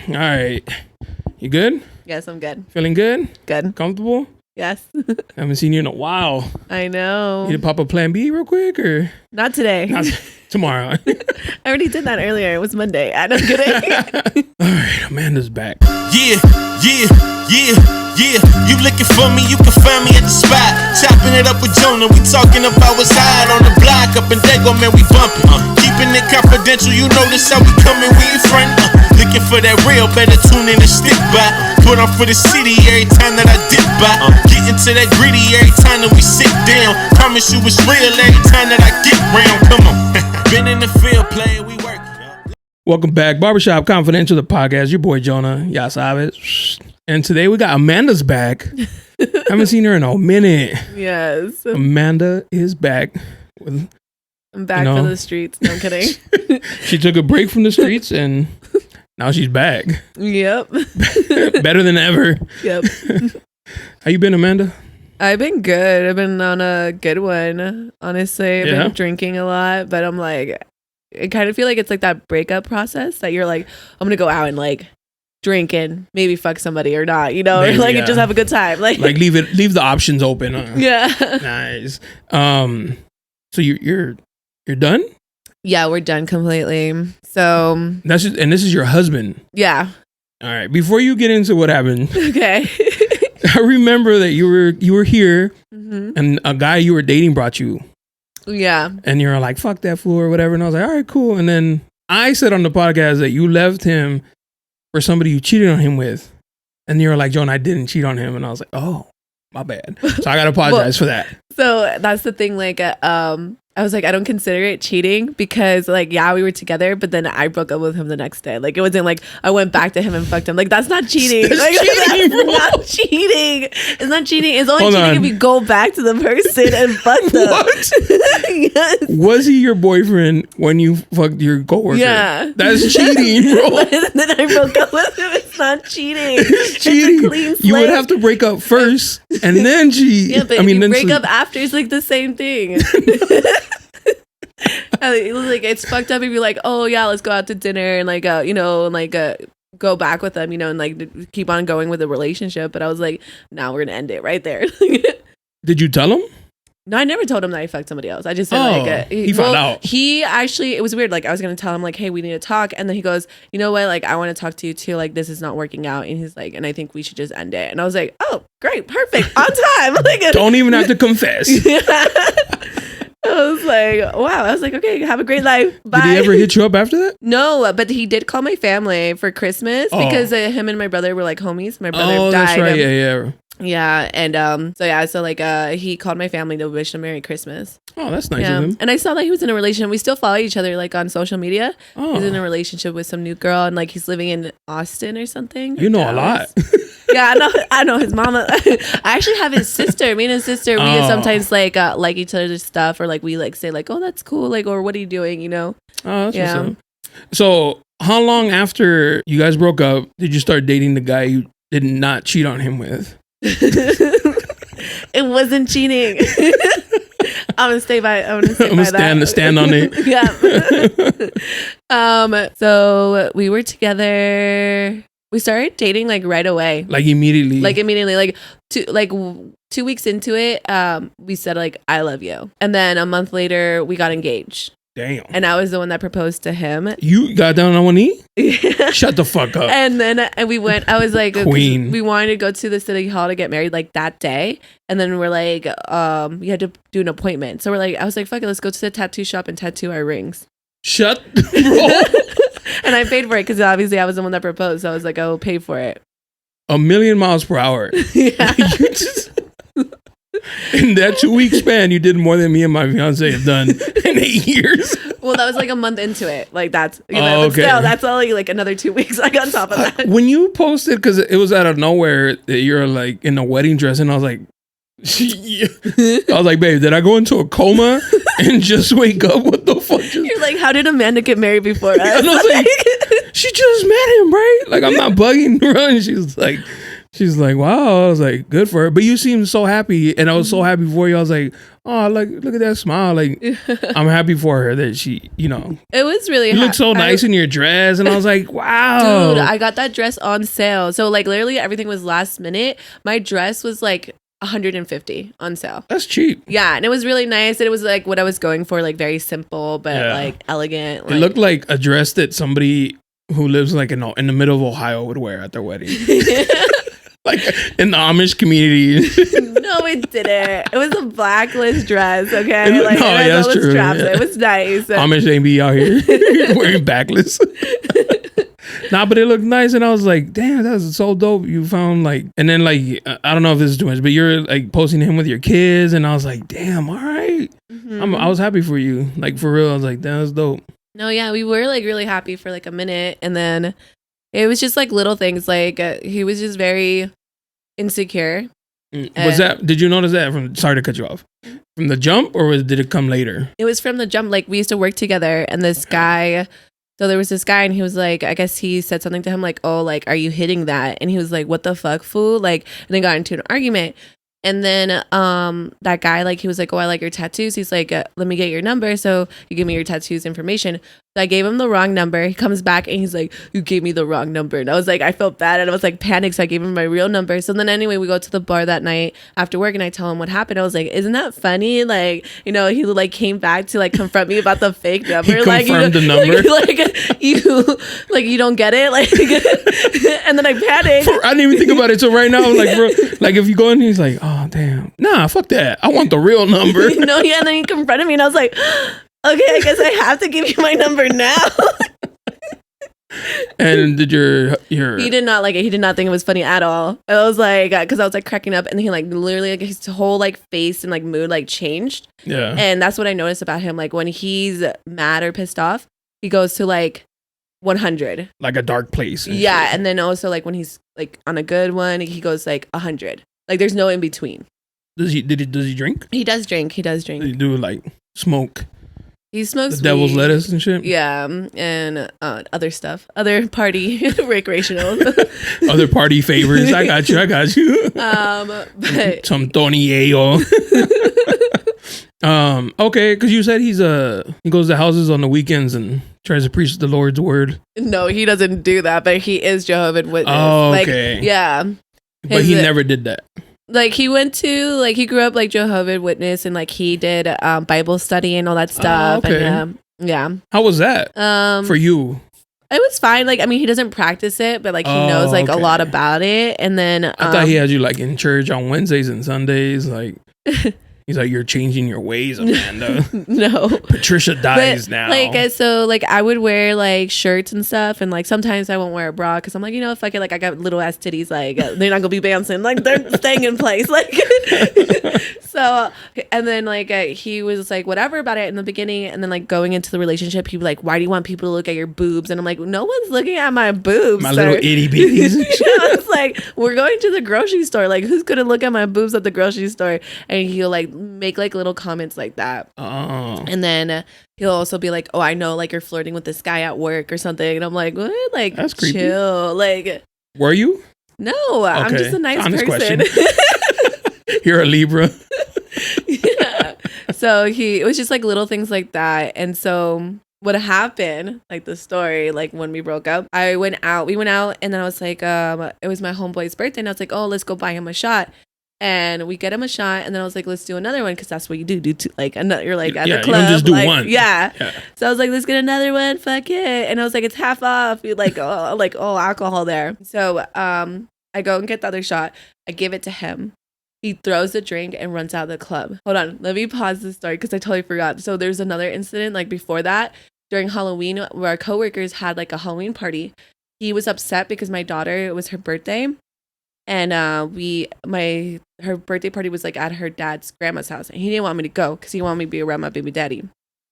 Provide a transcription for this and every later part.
All right. You good? Yes, I'm good. Feeling good? Good. Comfortable? Yes. Haven't seen you in a while. I know. You need to pop a plan B real quick or? Not today. Not tomorrow. I already did that earlier. It was Monday. I'm just kidding. All right. Amanda's back. Yeah. You looking for me, you can find me at the spot. Chopping it up with Jonah, we talking about what's hot on the block. Up in Dago, man, we bumping. Keeping it confidential, you know this how we coming, we in front. Looking for that real, better tune in and stick by. Put on for the city every time that I dip by. Getting to that gritty every time that we sit down. Promise you it's real every time that I get round. Come on. Been in the field playing, we work. Welcome back. Barbershop Confidential, the podcast. Your boy Jonah. Y'all sabes. And today we got Amanda's back. Haven't seen her in a minute. Yes. Amanda is back. I'm back for the streets. No, I'm kidding. She took a break from the streets and now she's back. Yep. Better than ever. Yep. How you been, Amanda? I've been good. I've been on a good one. Honestly, I've been drinking a lot, but I'm like, I kind of feel like it's like that breakup process that you're like, I'm going to go out and like drink and maybe fuck somebody or not, you know, maybe, or like just have a good time. Like leave the options open. Yeah. Nice. So you're done? Yeah, we're done completely. So this is your husband. Yeah. All right. Before you get into what happened. Okay. I remember that you were here and a guy you were dating brought you. Yeah. And you're like, fuck that fool or whatever. And I was like, all right, cool. And then I said on the podcast that you left him for somebody you cheated on him with. And you're like, Jonah, I didn't cheat on him. And I was like, oh, my bad. So I got to apologize for that. So that's the thing. Like, I was like, I don't consider it cheating because like, yeah, we were together, but then I broke up with him the next day. Like, it wasn't like I went back to him and fucked him. Like, that's not cheating. That's like, cheating, that's not cheating. It's not cheating. It's only cheating if you go back to the person and fuck them. What? Yes. Was he your boyfriend when you fucked your coworker? Yeah. That's cheating, bro. But then I broke up with him. It's not cheating. It's cheating. It's a clean slate. You would have to break up first and then cheat. Yeah, but if you break up after, it's like the same thing. It was like, it's fucked up if you're like, oh yeah, let's go out to dinner and like you know, and like go back with them, you know, and like keep on going with the relationship. But I was like, nah, we're gonna end it right there. Did you tell him? No, I never told him that I fucked somebody else. I just said he found out. He actually, it was weird. Like I was gonna tell him like, hey, we need to talk, and then he goes, you know what? Like I want to talk to you too. Like this is not working out, and he's like, and I think we should just end it. And I was like, oh, great, perfect, on time. Like, don't even have to confess. I was like, wow. I was like, okay, have a great life. Bye. Did he ever hit you up after that? No, but he did call my family for Christmas because him and my brother were like homies. My brother died. That's right. Yeah. Yeah, and so like he called my family to wish him Merry Christmas. Oh, that's nice of him. And I saw that he was in a relationship. We still follow each other like on social media. Oh. He's in a relationship with some new girl, and like he's living in Austin or something. You know a lot. Yeah, I know his mama. I actually have his sister. Me and his sister, we sometimes like each other's stuff, or like we like say like, oh, that's cool, like, or what are you doing, you know? Oh, that's what's up. So how long after you guys broke up did you start dating the guy you did not cheat on him with? It wasn't cheating. I'm gonna stand that. Stand on it. Yeah. So we were together. We started dating like right away. Like immediately. Like 2 weeks into it, we said like I love you. And then a month later we got engaged. Damn. And I was the one that proposed to him. You got down on one knee? Yeah. Shut the fuck up. And then we went, I was like, Queen. We wanted to go to the city hall to get married like that day. And then we're like, we had to do an appointment. So we're like, I was like, fuck it, let's go to the tattoo shop and tattoo our rings. Shut, bro. And I paid for it because obviously I was the one that proposed. So I was like, I will pay for it. 1,000,000 miles per hour. Yeah. In that 2 week span, you did more than me and my fiance have done in 8 years. Well, that was like a month into it. Like that's, you know, okay. But still, that's only like another 2 weeks like on top of that. When you posted, because it was out of nowhere that you're like in a wedding dress, and I was like, babe, did I go into a coma and just wake up? What the fuck? You're like, how did Amanda get married before us? And I was like, she just met him, right? Like, I'm not bugging her. And she was like, She's like, wow. I was like, good for her. But you seem so happy. And I was so happy for you. I was like, oh, look at that smile. Like, I'm happy for her that she, you know. It was really You look so nice in your dress. And I was like, wow. Dude, I got that dress on sale. So, like, literally everything was last minute. My dress was like $150 on sale. That's cheap. Yeah. And it was really nice. And it was like what I was going for, like very simple, but like elegant. It looked like a dress that somebody who lives like in the middle of Ohio would wear at their wedding. Like in the Amish community. No, it didn't. It was a blacklist dress, okay? Like, no, yeah, that's true. Yeah. It was nice. Amish ain't be out here wearing backless. Nah, but it looked nice, and I was like, damn, that's so dope. You found like, and then like, I don't know if this is too much, but you're like posting him with your kids, and I was like, damn, all right. I was happy for you. Like, for real, I was like, damn, that's dope. No, yeah, we were like really happy for like a minute, and then it was just like little things. Like he was just very insecure. Did you notice that sorry to cut you off, from the jump, or did it come later? It was from the jump. Like, we used to work together, and this guy, so there was this guy, and he was like, I guess he said something to him like, oh, like, are you hitting that? And he was like, what the fuck, fool? Like, and they got into an argument. And then that guy, like, he was like, oh, I like your tattoos. He's like, let me get your number. So you give me your tattoos information. So I gave him the wrong number. He comes back and he's like, you gave me the wrong number. And I was like, I felt bad. And I was like panicked. So I gave him my real number. So then anyway, we go to the bar that night after work, and I tell him what happened. I was like, isn't that funny? Like, you know, he like came back to like confront me about the fake number. He like, confirmed the number. You don't get it. Like, and then I panicked. I didn't even think about it. So right now, I'm like, bro, like if you go in, he's like, oh, damn. Nah, fuck that. I want the real number. No, yeah. And then he confronted me, and I was like, okay, I guess I have to give you my number now. And did your He did not like it. He did not think it was funny at all. I was like, because I was like cracking up, and he like literally like his whole like face and like mood like changed. Yeah. And that's what I noticed about him. Like when he's mad or pissed off, he goes to like 100. Like a dark place. Yeah. And then also like when he's like on a good one, he goes like 100. Like there's no in between. Does he drink? He does drink. Does he do like smoke? He smokes the devil's weed. lettuce and shit. Yeah, and other stuff, other party recreational, other party favors. I got you. But some tornillo. Okay, because you said he goes to houses on the weekends and tries to preach the Lord's word. No, he doesn't do that, but he is Jehovah's Witness. Oh, okay. Like, yeah, but he never did that. Like he went to like he grew up like Jehovah's Witness, and like he did Bible study and all that stuff. Okay. And, yeah. How was that for you? It was fine. Like, I mean, he doesn't practice it, but like he knows like a lot about it. And then I thought he had you like in church on Wednesdays and Sundays. Like he's like, you're changing your ways, Amanda. No, Patricia dies now. Like so, like I would wear like shirts and stuff, and like sometimes I won't wear a bra because I'm like, you know, fuck it. Like I got little ass titties. Like they're not gonna be bouncing. Like they're staying in place. Like so, and then like he was like whatever about it in the beginning, and then like going into the relationship, he'd be like, why do you want people to look at your boobs? And I'm like, no one's looking at my boobs. My little itty bitties. It's like we're going to the grocery store. Like who's gonna look at my boobs at the grocery store? And he'll like make like little comments like that. Oh. And then he'll also be like, oh, I know like you're flirting with this guy at work or something. And I'm like, what? Like, that's creepy. Chill. Like, were you? No, okay. I'm just a nice honest person. You're a Libra. Yeah. So it was just like little things like that. And so what happened, like the story, like when we broke up, we went out, and then I was like, it was my homeboy's birthday, and I was like, oh, let's go buy him a shot. And we get him a shot, and then I was like, let's do another one, because that's what you do two, like another, you're like at the club, you don't just do like, one. Yeah. So I was like, let's get another one, fuck it. And I was like, it's half off. You like alcohol there. So I go and get the other shot. I give it to him. He throws the drink and runs out of the club. Hold on, let me pause the story because I totally forgot. So there's another incident like before that during Halloween where our coworkers had like a Halloween party. He was upset because my daughter, it was her birthday. And her birthday party was like at her dad's grandma's house, and he didn't want me to go because he wanted me to be around my baby daddy.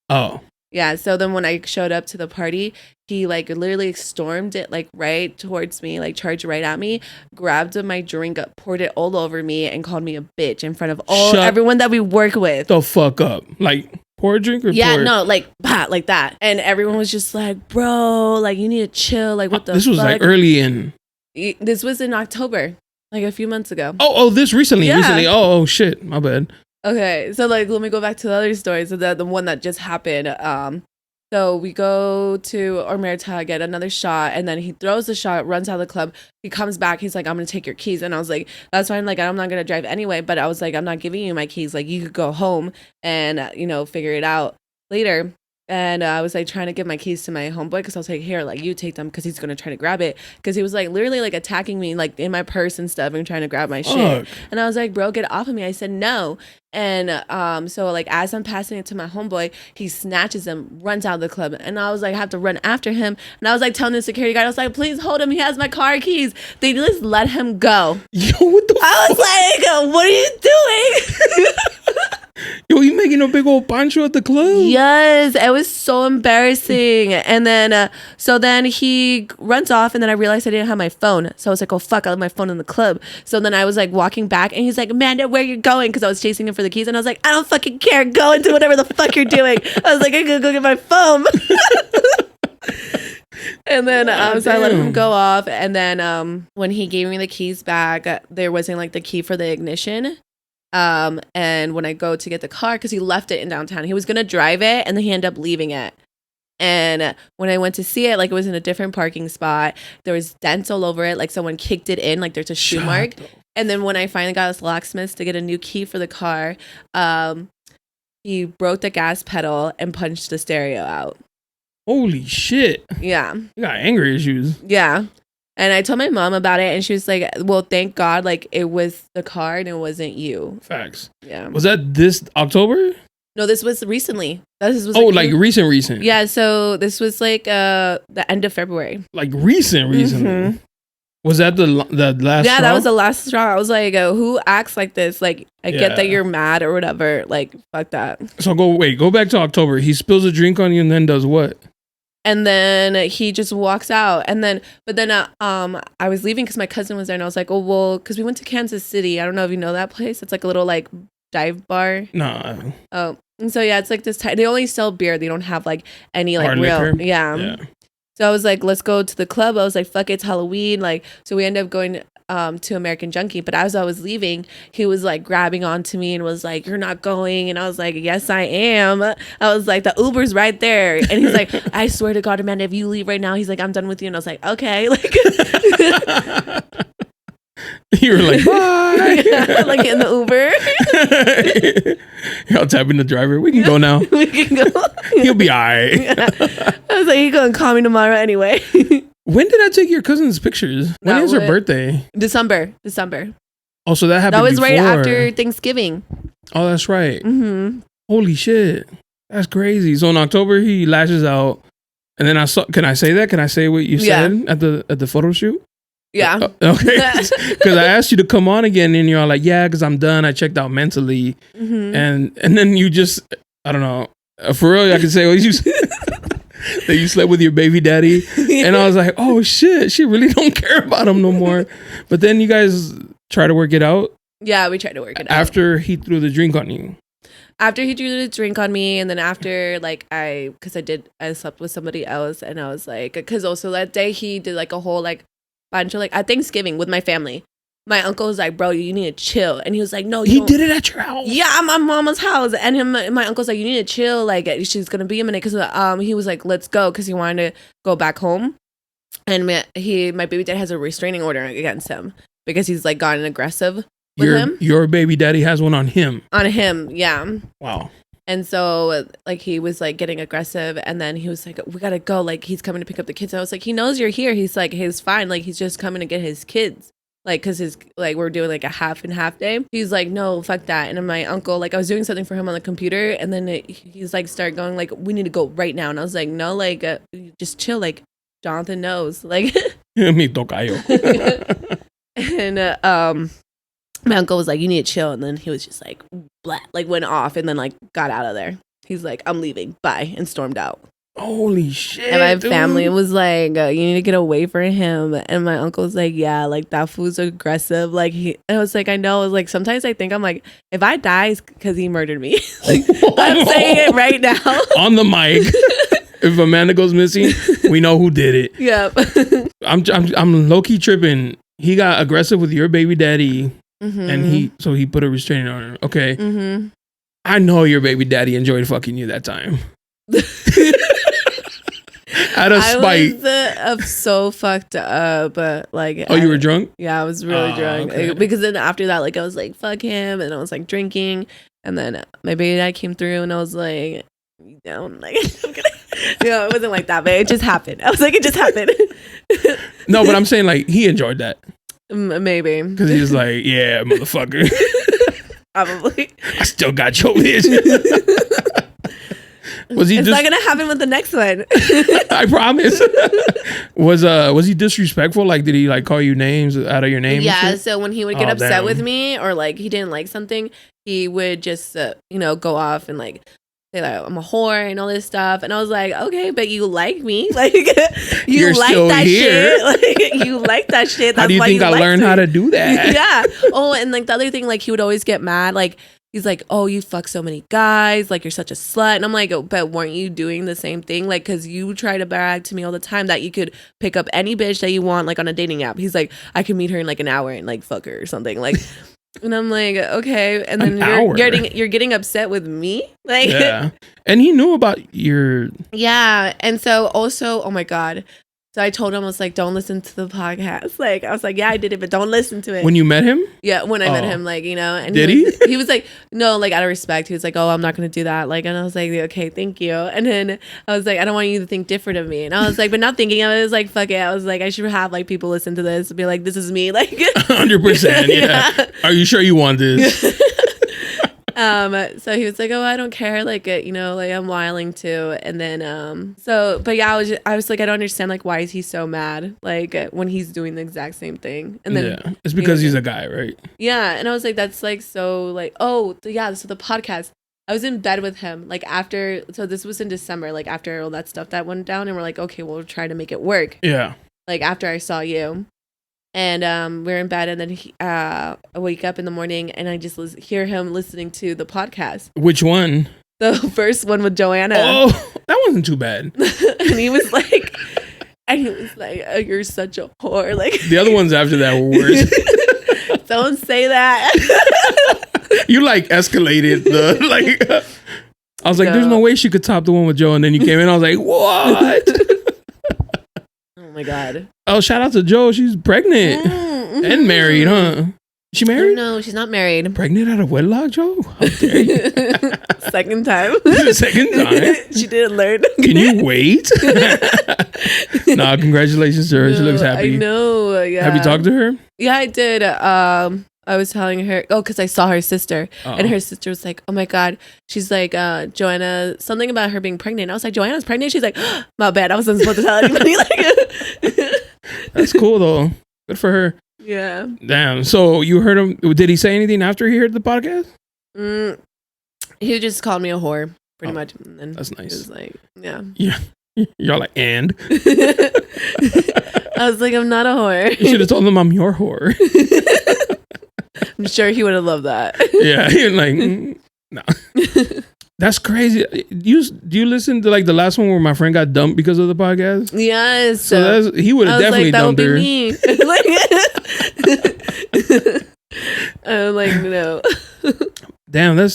Oh. Yeah. So then when I showed up to the party, he like literally stormed it like right towards me, like charged right at me, grabbed my drink up, poured it all over me, and called me a bitch in front of everyone that we work with. The fuck up. Like pour a drink or yeah, no, like like that. And everyone was just like, bro, like you need to chill. Like what the This was fuck? like early in. This was in October. Like a few months ago. Oh, this recently. Yeah. Recently. Oh, shit. My bad. Okay, so like let me go back to the other story. So the one that just happened. So we go to Omerta, get another shot, and then he throws the shot, runs out of the club. He comes back. He's like, I'm going to take your keys. And I was like, that's fine. Like, I'm not going to drive anyway. But I was like, I'm not giving you my keys. Like, you could go home and, figure it out later. And I was like trying to give my keys to my homeboy because I was like, here, like you take them because he's going to try to grab it. Because he was like literally like attacking me like in my purse and stuff and trying to grab my shit. And I was like, bro, get off of me. I said, no. And so like as I'm passing it to my homeboy, he snatches him, runs out of the club. And I was like, I have to run after him. And I was like telling the security guard, I was like, please hold him. He has my car keys. They just let him go. Yo, what the I was like, what are you doing? Yo, you making a big old pancho at the club? Yes, it was so embarrassing. And then, so then he runs off, and then I realized I didn't have my phone. So I was like, oh, fuck, I left my phone in the club. So then I was like walking back, and he's like, Amanda, where you going? Because I was chasing him for the keys, and I was like, I don't fucking care. Go and do whatever the fuck you're doing. I was like, I'm going to go get my phone. And then so I let him go off. And then when he gave me the keys back, there wasn't like the key for the ignition. And when I go to get the car, because he left it in downtown, he was gonna drive it, and then he ended up leaving it. And when I went to see it, like it was in a different parking spot. There was dents all over it, like someone kicked it in, like there's a shoe mark. And then when I finally got us locksmiths to get a new key for the car, he broke the gas pedal and punched the stereo out. Holy shit! Yeah, you got anger issues. Yeah. And I told my mom about it, and she was like, well, thank God, like, it was the car and it wasn't you. Facts. Yeah. Was that this October? No, this was recently. This was recent. Yeah, so this was like the end of February. Like recently. Mm-hmm. Was that the last straw? That was the last straw. I was like, who acts like this? Like, I get that you're mad or whatever. Like, fuck that. So go back to October. He spills a drink on you and then does what? And then he just walks out. And then, I was leaving because my cousin was there, and I was like, oh, well, because we went to Kansas City. I don't know if you know that place. It's like a little like dive bar. No. Oh, and so yeah, it's like this. They only sell beer. They don't have like any like hard real. liquor? Yeah. So I was like, let's go to the club. I was like, fuck, it's Halloween. Like, so we ended up going to American Junkie. But as I was leaving, he was like grabbing onto me and was like, you're not going. And I was like, yes, I am. I was like, the Uber's right there. And he's like, I swear to God, Amanda, if you leave right now, he's like, I'm done with you. And I was like, okay. Like, you were like, bye. Yeah, like in the Uber. Y'all tapping the driver. We can go now. We can go. He'll be all right. Yeah. I was like, he's going to call me tomorrow anyway. When did I take your cousin's pictures? When is her birthday? December. Oh, so that happened That was before. right after Thanksgiving. Oh, that's right. Mm-hmm. Holy shit. That's crazy. So in October, he lashes out. And then I saw, can I say that? Can I say what you said at the photo shoot? Yeah. Okay. Because I asked you to come on again and you're like, yeah, because I'm done. I checked out mentally. Mm-hmm. And then you just, I don't know. For real, I can say, that you slept with your baby daddy. And I was like, oh shit, she really don't care about him no more. But then you guys try to work it out. Yeah, we tried to work it out. After he threw the drink on you. After he threw the drink on me, and then after, like, I slept with somebody else, and I was like, because also that day he did like a whole like bunch of like at Thanksgiving with my family. My uncle was like, bro, you need to chill. And he was like, no, he did it at your house. Yeah, at my mama's house. And my uncle's like, you need to chill. Like, she's going to be a minute. Because he was like, let's go. Because he wanted to go back home. And my baby dad has a restraining order against him. Because he's like gotten aggressive with him. Your baby daddy has one on him. On him, yeah. Wow. And so, like, he was, like, getting aggressive. And then he was like, we got to go. Like, he's coming to pick up the kids. And I was like, he knows you're here. He's like, he's fine. Like, he's just coming to get his kids. Like, because we're doing like a half and half day. He's like, no, fuck that. And then my uncle, like, I was doing something for him on the computer. And then he's like, start going like, we need to go right now. And I was like, no, like, just chill. Like, Jonathan knows. Like, mi tocayo. And my uncle was like, you need to chill. And then he was just like, blah, like went off and then like got out of there. He's like, I'm leaving. Bye. And stormed out. Holy shit. And my family was like, you need to get away from him. And my uncle was like, yeah, like that fool's aggressive. Like I was like, I know. I was like, sometimes I think I'm like, if I die, it's because he murdered me. Like, I'm saying it right now. On the mic. If Amanda goes missing, we know who did it. Yep. I'm low-key tripping. he got aggressive with your baby daddy, Mm-hmm. and he put a restraining order. Okay. Mm-hmm. I know your baby daddy enjoyed fucking you that time. Out of spite. I was so fucked up. Like, you were drunk? Yeah, I was really drunk. Okay. Because then after that, like, I was like, fuck him. And I was like drinking. And then my baby dad came through and I was like, you down? Like, I'm gonna... No, it wasn't like that, but it just happened. I was like, it just happened. No, but I'm saying like he enjoyed that. Maybe. Because he was like, yeah, motherfucker. Probably. I still got your bitch. It's not gonna happen with the next one. I promise. Was he disrespectful? Like, did he like call you names out of your name? Yeah. So when he would get upset with me, or like he didn't like something, he would just go off and like say like I'm a whore and all this stuff. And I was like, okay, but you like me, like you like that shit, like you like that shit. That's how do you think I learned how to do that? Yeah. Oh, and like the other thing, like he would always get mad, like. He's like, oh, you fuck so many guys. Like, you're such a slut. And I'm like, oh, but weren't you doing the same thing? Like, because you try to brag to me all the time that you could pick up any bitch that you want, like, on a dating app. He's like, I can meet her in, like, an hour and, like, fuck her or something. Like, and I'm like, okay. And then you're getting upset with me? Like, yeah. And he knew about your... Yeah. And so, also, oh, my God. So I told him, I was like, don't listen to the podcast. Like, I was like, yeah, I did it, but don't listen to it. When you met him? Yeah, when I met him, like, and did he? He was like, no, like, out of respect. He was like, oh, I'm not going to do that. Like, and I was like, okay, thank you. And then I was like, I don't want you to think different of me. And I was like, but not thinking of it, I was like, fuck it. I was like, I should have, like, people listen to this and be like, this is me. Like, 100%. Yeah. Are you sure you want this? So he was like, oh, I don't care, like, like I'm wiling too. And then but yeah, I was like, I don't understand, like, why is he so mad, like, when he's doing the exact same thing. And then it's because he's a guy, right? Yeah. And I was like, that's like, so like, oh yeah, so the podcast, I was in bed with him like after, so this was in December, like after all that stuff that went down, and we're like, okay, we'll try to make it work. Yeah. Like after I saw you. And we're in bed, and then I wake up in the morning, and I just hear him listening to the podcast. Which one? The first one with Joanna. Oh, that wasn't too bad. And he was like, oh, you're such a whore. Like the other ones after that were worse. Don't say that. You like escalated the like. I was like, there's no way she could top the one with Joe, and then you came in. I was like, what? Oh my God. Oh, shout out to Joe. She's pregnant and married, huh? She married? No, she's not married. Pregnant out of wedlock, Joe? How dare you? Second time. Second time? She didn't learn. Can you wait? Nah, congratulations to her. No, she looks happy. I know, yeah. Have you talked to her? Yeah, I did. I was telling her, because I saw her sister. And her sister was like, oh my God. She's like, Joanna, something about her being pregnant. I was like, Joanna's pregnant? She's like, oh, my bad. I wasn't supposed to tell anybody. That's cool, though. Good for her. Yeah. Damn. So you heard him. Did he say anything after he heard the podcast? He just called me a whore, pretty much. And then that's nice. He was like, yeah. Yeah. You're like, and? I was like, I'm not a whore. You should have told him I'm your whore. I'm sure he would have loved that. Yeah. You're like, no. That's crazy. Do you listen to like the last one where my friend got dumped because of the podcast? Yes. So he would have definitely like, dumped her. Me. I'm like, no. Damn,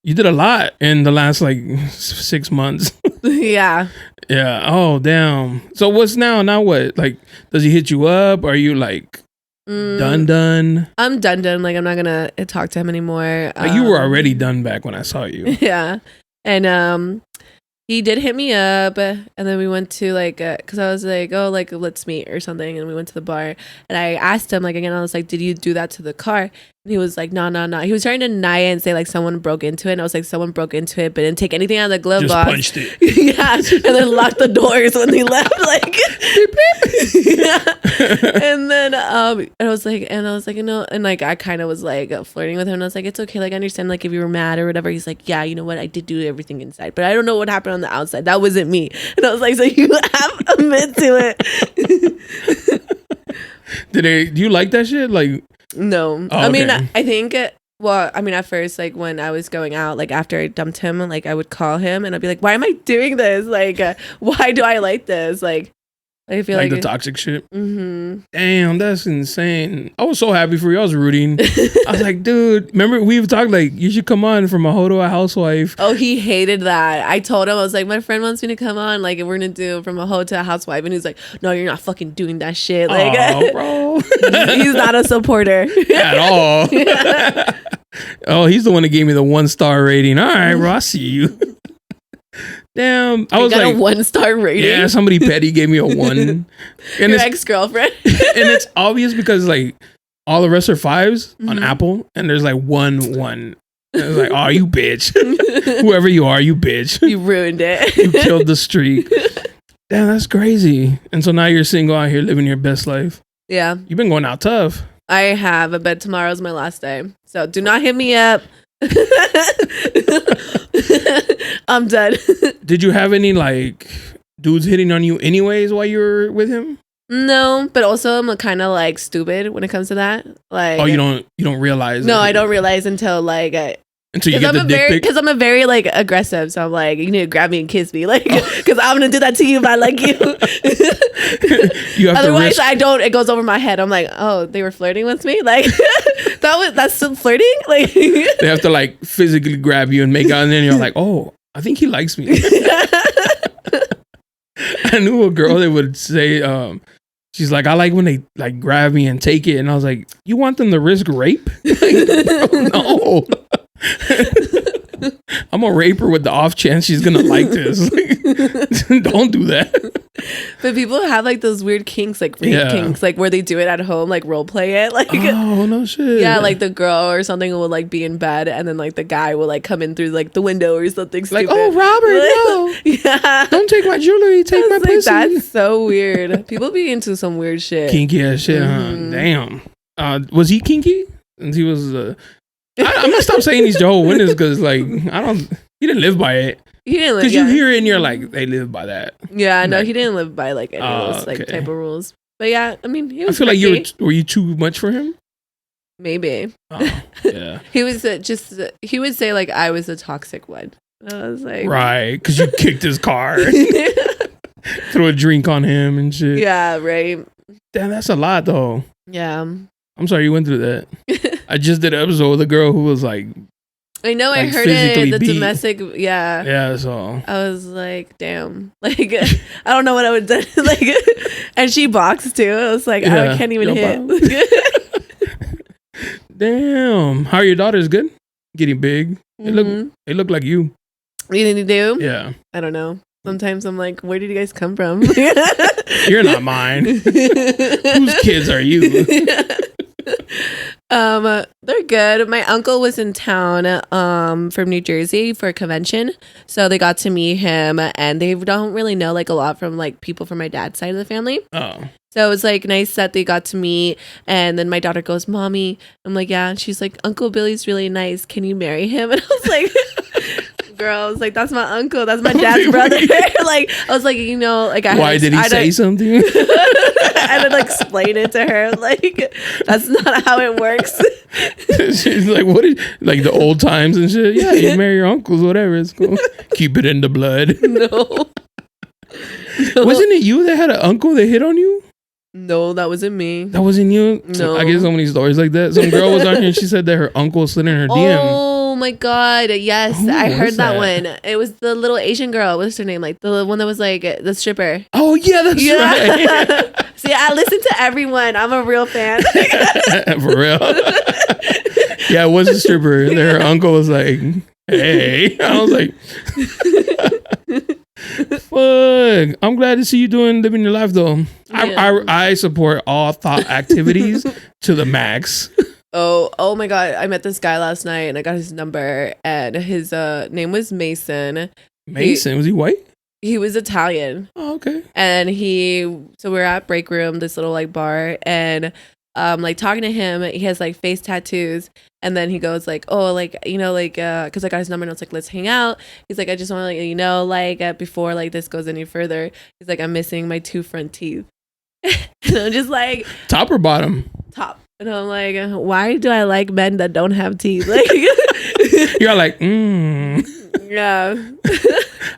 you did a lot in the last like 6 months. Yeah. Yeah. Oh, damn. So what's now? Now what? Like, does he hit you up? Are you like done? I'm done. Like, I'm not gonna talk to him anymore. Like, you were already done back when I saw you. Yeah. And he did hit me up, and then we went to like, because I was like, oh, like, let's meet or something, and we went to the bar, and I asked him, like, again, I was like, did you do that to the car? And he was like, no. He was trying to deny it and say like someone broke into it, and I was like, someone broke into it but didn't take anything out of the glove box. Punched it. Yeah. And then locked the doors when they left, like yeah. And then and I was like, you know, and like I kind of was like flirting with him, and I was like, it's okay, like I understand, like if you were mad or whatever. He's like, yeah, you know what, I did do everything inside, but I don't know what happened on the outside. That wasn't me. And I was like, so you have admit to it. Do you like that shit? Like, no. Oh, I mean, okay. I think, well, I mean, at first, like when I was going out, like after I dumped him, like I would call him and I'd be like, why am I doing this? Like, why do I like this? Like, I feel like the toxic shit. Damn, that's insane. I was so happy for you. I was rooting. I was like, dude, remember we've talked like you should come on from a hoe to a housewife. Oh, he hated that. I told him, I was like, my friend wants me to come on, like, we're gonna do from a hoe to a housewife, and he's like, no, you're not fucking doing that shit. Like, oh, bro, he's not a supporter at all. Oh, he's the one that gave me the 1-star rating. All right, bro, I see you. Damn, I was got like a 1-star rating. Yeah, somebody petty gave me a 1. And your ex-girlfriend. And it's obvious because like all the rest are 5s on Apple, and there's like 1. And it's like, oh, you bitch. Whoever you are, you bitch. You ruined it. You killed the streak. Damn, that's crazy. And so now you're single out here living your best life. Yeah. You've been going out tough. I have, but tomorrow's my last day. So do not hit me up. I'm done. Did you have any like dudes hitting on you anyways while you were with him? No, but also I'm kind of like stupid when it comes to that. Like, oh, you don't realize? No, I don't realize until like until you get the dick pic. Because I'm a very like aggressive, so I'm like, you need to grab me and kiss me, like, because I'm gonna do that to you if I like you. You have otherwise, I don't. It goes over my head. I'm like, oh, they were flirting with me, like that's still flirting. Like they have to like physically grab you and make out, and then you're like, oh, I think he likes me. I knew a girl that would say, she's like, I like when they like grab me and take it, and I was like, you want them to risk rape? Like, no. I'm a raper with the off chance she's gonna like this. Like, don't do that. But people have like those weird kinks, like rape kinks, like where they do it at home, like role play it. Like, oh no shit. Yeah, like the girl or something will like be in bed, and then like the guy will like come in through like the window or something stupid. Like, oh Robert, no, yeah, don't take my jewelry, take my pussy. That's so weird. People be into some weird shit. Kinky ass shit, huh? Damn. Was he kinky? And he was. I'm gonna stop saying these Jehovah's Witnesses because like he didn't live by it. He didn't live because you hear it and you're like they live by that. Yeah, no, he didn't live by like any of those like type of rules. But yeah, I mean, he was. I feel like were you too much for him? Maybe. Oh, yeah. He was he would say like I was the toxic one. I was like, right, because you kicked his car, threw a drink on him and shit. Yeah, right. Damn, that's a lot though. Yeah. I'm sorry you went through that. I just did an episode with a girl who was like, I know, like I heard it. The domestic, yeah. Yeah, so I was like, damn. Like, I don't know what I would do. Like, and she boxed too. I was like, I can't even hit. Damn. How are your daughters? Good? Getting big? They look like you. You do? Yeah. I don't know. Sometimes I'm like, where did you guys come from? You're not mine. Whose kids are you? They're good. My uncle was in town from New Jersey for a convention, so they got to meet him, and they don't really know like a lot from like people from my dad's side of the family. Oh. So it was like nice that they got to meet, and then my daughter goes, "Mommy," I'm like, "Yeah," and she's like, "Uncle Billy's really nice. Can you marry him?" And I was like, girl, I was like, that's my uncle, that's my dad's brother. Like, I was like, you know, like, why did he say something? I had to like explain it to her, like, that's not how it works. She's like, what is like the old times and shit? Yeah, you marry your uncles, whatever, it's cool. Keep it in the blood. No. Wasn't it you that had an uncle that hit on you? No, that wasn't me. That wasn't you? No. I get so many stories like that. Some girl was on here and she said that her uncle slid in her DM. Oh my god, yes. I heard that one. It was the little Asian girl. What's her name? Like the one that was like the stripper. Oh yeah, that's right. See, I listen to everyone. I'm a real fan. For real. Yeah, it was a stripper. Her uncle was like, hey. I was like, fuck. I'm glad to see you living your life though. Yeah. I support all thought activities to the max. Oh my god, I met this guy last night and I got his number, and his name was Mason. Mason? Was he white? He was Italian. Oh, okay. And so we're at Break Room, this little like bar, and like talking to him, he has like face tattoos, and then he goes like, oh, like, you know, like because I got his number and I was like, let's hang out. He's like, I just want to let you know, like before like this goes any further, he's like, I'm missing my 2 front teeth. And I'm just like, top or bottom? Top. And I'm like, why do I like men that don't have teeth? Like, you're like, yeah.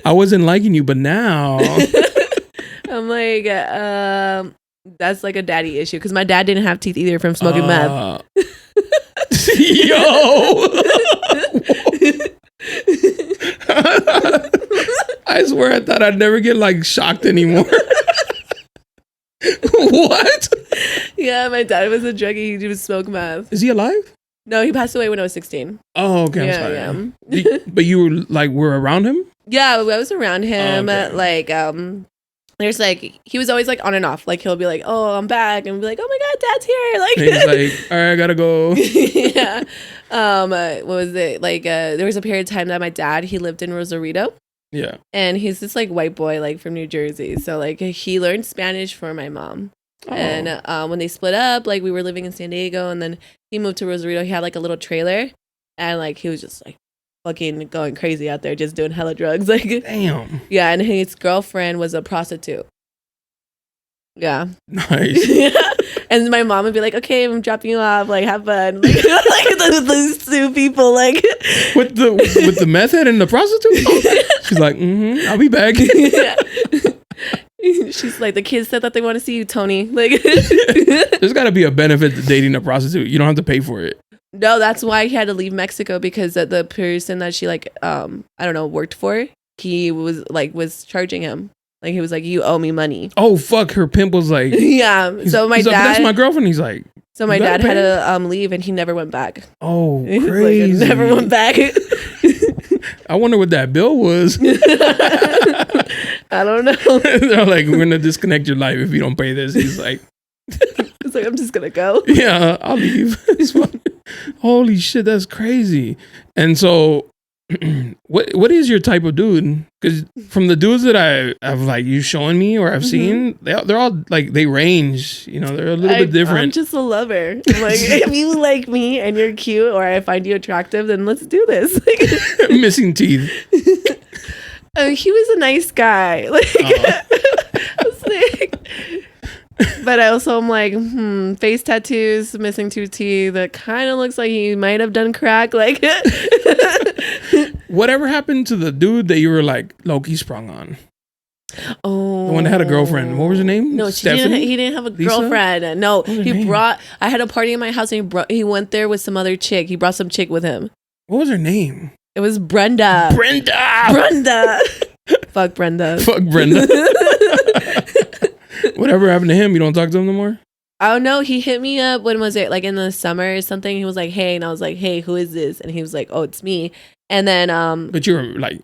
I wasn't liking you, but now. I I'm like, that's like a daddy issue because my dad didn't have teeth either from smoking meth. Yo. I swear I thought I'd never get like shocked anymore. What? Yeah, my dad was a druggie. He would smoke meth. Is he alive? No, he passed away when I was 16. Oh, okay. I'm sorry. But you were around him? Yeah, I was around him. Okay. Like, there's like, he was always like on and off. Like, he'll be like, oh, I'm back. And be like, oh my God, Dad's here. Like, and he's like, all right, I gotta go. Yeah. What was it? Like, there was a period of time that my dad, he lived in Rosarito. Yeah. And he's this like white boy, like from New Jersey. So like he learned Spanish for my mom. Oh. And when they split up, like we were living in San Diego and then he moved to Rosarito. He had like a little trailer and like he was just like fucking going crazy out there, just doing hella drugs. Like, damn. Yeah. And his girlfriend was a prostitute. Yeah. Nice. Yeah. And my mom would be like, okay, I'm dropping you off. Like, have fun. Like, those two people, like. With the meth head and the prostitute? She's like, I'll be back. Yeah. She's like, the kids said that they want to see you, Tony. Like, there's got to be a benefit to dating a prostitute. You don't have to pay for it. No, that's why he had to leave Mexico because the person that she like, I don't know, worked for, he was charging him. Like, he was like, you owe me money. Oh, fuck. Her pimp was like... Yeah. So my dad... Like, that's my girlfriend. He's like... So my dad had to leave and he never went back. Oh, crazy. Like, never went back. I wonder what that bill was. I don't know. They're like, we're going to disconnect your life if you don't pay this. He's like... It's like, I'm just going to go. Yeah, I'll leave. Holy shit, that's crazy. And so... what is your type of dude? Because from the dudes that I've like you showing me or I've seen, they're all like they range. You know, they're a little bit different. I'm just a lover. I'm like, if you like me and you're cute or I find you attractive, then let's do this. Like, missing teeth. He was a nice guy. Like, I was like, but I also am like, face tattoos, missing 2 teeth. That kind of looks like he might have done crack. Like. Whatever happened to the dude that you were like low-key sprung on? Oh, the one that had a girlfriend. What was her name? No, he didn't have a girlfriend. No, I had a party in my house and he went there with some other chick. He brought some chick with him. What was her name? It was Brenda. Fuck Brenda. Fuck Brenda. Whatever happened to him? You don't talk to him no more? Oh no, he hit me up. When was it? Like in the summer or something. He was like, "Hey," and I was like, "Hey, who is this?" And he was like, "Oh, it's me." And then, but you were like,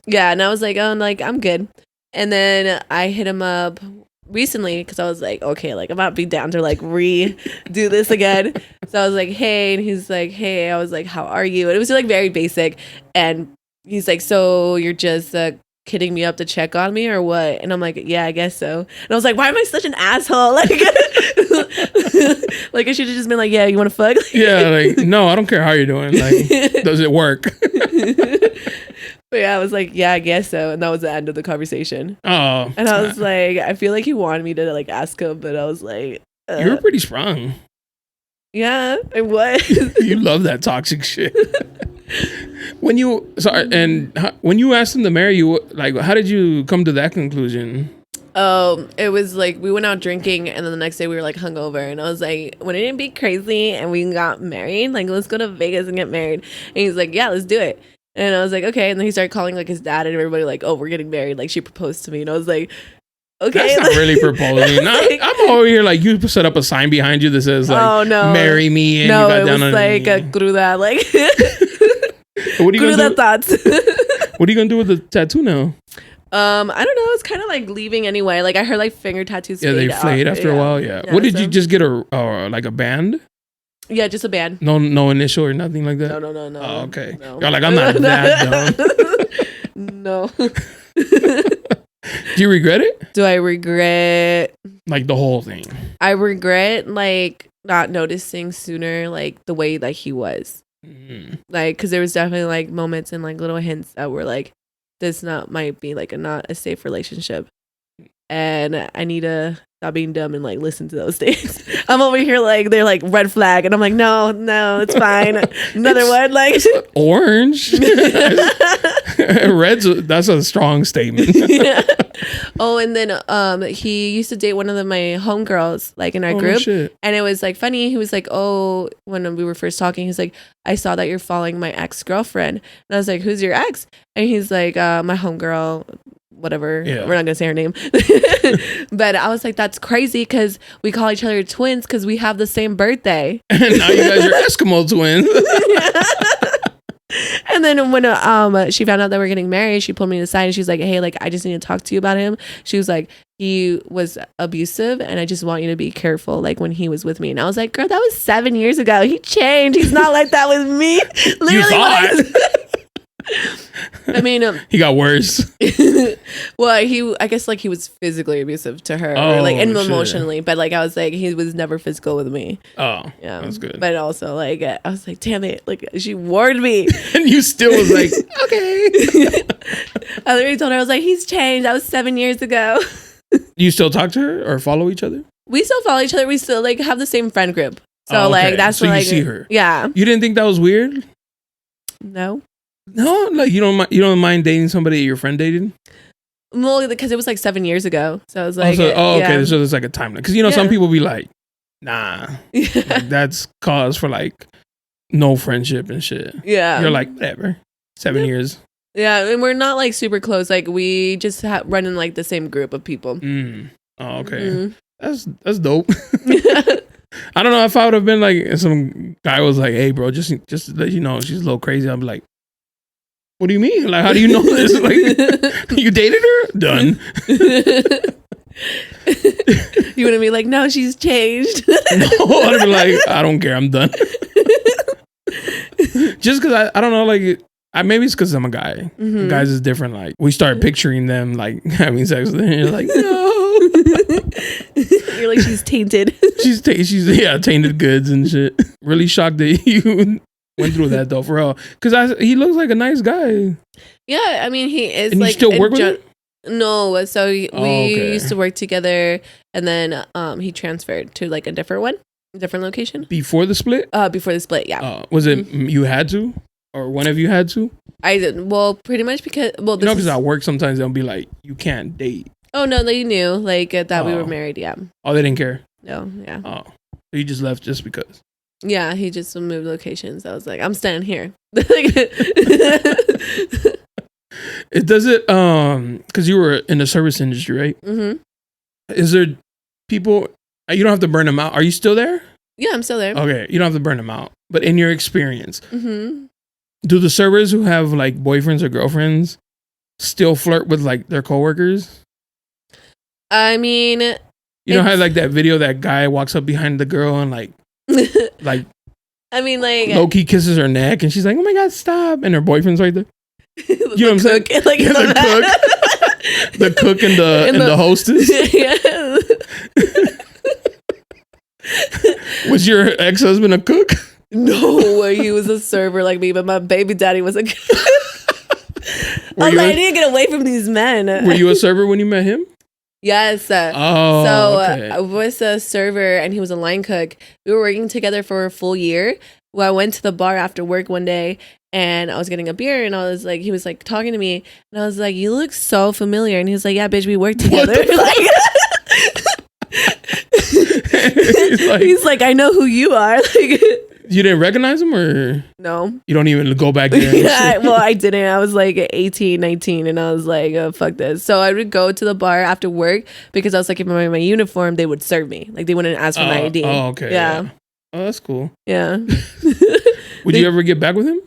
yeah, and I was like, "Oh, I'm good." And then I hit him up recently because I was like, "Okay, like I'm about to be down to like do this again." So I was like, "Hey," and he's like, "Hey." I was like, "How are you?" And it was like very basic. And he's like, "So you're just kidding me up to check on me or what?" And I'm like, "Yeah, I guess so." And I was like, "Why am I such an asshole?" Like, like I should have just been like, "Yeah, you want to fuck?" Yeah, like, no, I don't care how you're doing. Like, does it work? But yeah, I was like, "Yeah, I guess so." And that was the end of the conversation. Oh. And I was like, I feel like he wanted me to like ask him, but I was like, you were pretty sprung. Yeah, I was. You love that toxic shit. When you asked him to marry you, like, how did you come to that conclusion? It was like we went out drinking and then the next day we were like hungover and I was like, wouldn't it be crazy and we got married? Like, let's go to Vegas and get married. And he's like, yeah, let's do it. And I was like, okay. And then he started calling like his dad and everybody like, oh, we're getting married. Like, she proposed to me. And I was like, okay. That's not really proposing. Like, I'm over here like you set up a sign behind you that says like, oh, no, marry me. And no, you got it down was on like a cruda, like what are you gonna do? Thoughts. What are you gonna do with the tattoo now? I don't know. It's kind of like leaving anyway. Like I heard like finger tattoos. Yeah, they fade after a while. Yeah. What did you just get like a band? Yeah, just a band. No initial or nothing like that. No. Oh, okay. No. You're like, I'm not that dumb. No. Do you regret it? Do I regret like the whole thing? I regret like not noticing sooner like the way that he was. Like, because there was definitely like moments and like little hints that were like, this might be like not a safe relationship, and I need to stop being dumb and like listen to those things. I'm over here like they're like red flag, and I'm like, no, it's fine. Another one, like orange. Red's that's a strong statement. Yeah. Oh, and then he used to date one of my homegirls, like in our group. Shit. And it was like funny. He was like, oh, when we were first talking, he's like, I saw that you're following my ex-girlfriend. And I was like, who's your ex? And he's like, my homegirl, whatever. Yeah. We're not gonna say her name. But I was like, that's crazy because we call each other twins because we have the same birthday. And now you guys are Eskimo twins. And then when she found out that we're getting married, she pulled me aside and she's like, hey, like, I just need to talk to you about him. She was like, he was abusive and I just want you to be careful, like when he was with me. And I was like, girl, that was 7 years ago. He changed. He's not like that with me. Literally, you thought. I mean, he got worse. Well, I guess like he was physically abusive to her, or like and emotionally, but like I was like, he was never physical with me. Oh, yeah, that's good. But also, like, I was like, damn it, like she warned me, and you still was like, okay. I literally told her, I was like, he's changed. That was 7 years ago. Do you still talk to her or follow each other? We still follow each other. We still like have the same friend group. So like that's so when, you like, see her. Yeah. You didn't think that was weird? No. No, like you don't mind dating somebody your friend dated? Well, because it was like 7 years ago, so I was like, okay, so there's like a timeline. Because some people be like, nah, like, that's cause for like no friendship and shit. Yeah, you're like whatever. 7 years. Yeah, and we're not like super close. Like we just run in like the same group of people. Oh, okay, that's dope. I don't know if I would have been like if some guy was like, hey, bro, just to let you know she's a little crazy. I'd be like, what do you mean? Like, how do you know this? Like, you dated her? Done. You wouldn't be like, no, she's changed. No, I'd be like, I don't care. I'm done. Just because I don't know, like, maybe it's because I'm a guy. Mm-hmm. Guys is different. Like, we start picturing them like having sex with them. And you're like, no. You're like, she's tainted. She's tainted goods and shit. Really shocked that you went through that though, for real. Because he looks like a nice guy. Yeah, I mean, he is. And like, you still work with him? No, so we used to work together, and then he transferred to like a different location. Before the split? Before the split, yeah. Was it you had to? Or one of you had to? I did. Well, pretty much because... Well, because at work sometimes they'll be like, you can't date. Oh, no, they knew like that we were married, yeah. Oh, they didn't care? No, yeah. Oh, so you just left just because? Yeah, he just moved locations. I was like, I'm staying here. Does it because you were in the service industry, right? Mm-hmm. Is there people, you don't have to burn them out. Are you still there? Yeah, I'm still there. Okay, you don't have to burn them out. But in your experience, do the servers who have like boyfriends or girlfriends still flirt with like their coworkers? I mean, you know how like that video, that guy walks up behind the girl and like I mean, like low key kisses her neck and she's like, oh my god, stop, and her boyfriend's right there. You know what I'm saying? Like, yeah, the cook and the hostess. Yeah. Was your ex-husband a cook? No way, he was a server like me, but my baby daddy was a cook. I need to get away from these men. Were you a server when you met him? Yes. Okay. I was a server and he was a line cook. We were working together for a full year. Well, I went to the bar after work one day and I was getting a beer and I was like, he was like talking to me and I was like, you look so familiar. And he was like, yeah, bitch, we work together. He's like, I know who you are. Like, you didn't recognize him or? No. You don't even go back there? Yeah, well, I didn't. I was like 18, 19 and I was like, oh, fuck this. So I would go to the bar after work because I was like, if I'm wearing my uniform, they would serve me. Like they wouldn't ask for my ID. Oh, okay. Yeah. Oh, that's cool. Yeah. Would you ever get back with him?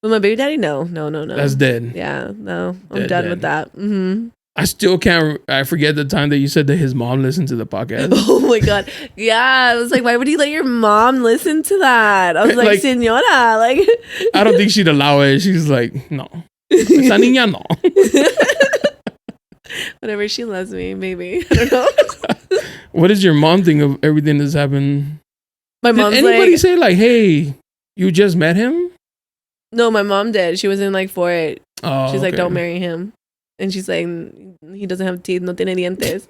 With my baby daddy? No. That's dead. Yeah, no. I'm done with that. Mm-hmm. I still can't. I forget the time that you said that his mom listened to the podcast. Oh my god, yeah! I was like, why would you let your mom listen to that? I was like, señora, like. I don't think she'd allow it. She's like, no, esa niña no. Whatever, she loves me. Maybe I don't know. What does your mom think of everything that's happened? My mom's did anybody say like, hey, you just met him? No, my mom did. She wasn't like for it. Oh, she's like, don't marry him. And she's like, he doesn't have teeth, no tiene dientes.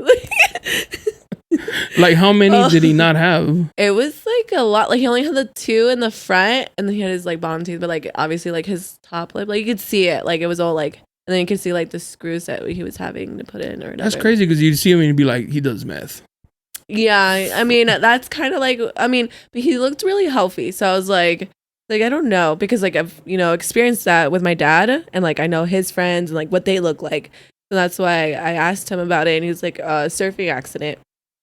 Like, how many did he not have? It was like a lot. Like, he only had the 2 in the front, and then he had his like bottom teeth, but like obviously like his top lip, like you could see it. Like it was all like And then you could see like the screws that he was having to put in or whatever. That's crazy because you'd see him and you'd be like, he does meth. Yeah, I mean, that's kind of like, I mean, but he looked really healthy. So I was like, I don't know, because like I've, experienced that with my dad, and like I know his friends and like what they look like. So that's why I asked him about it, and he was like, surfing accident.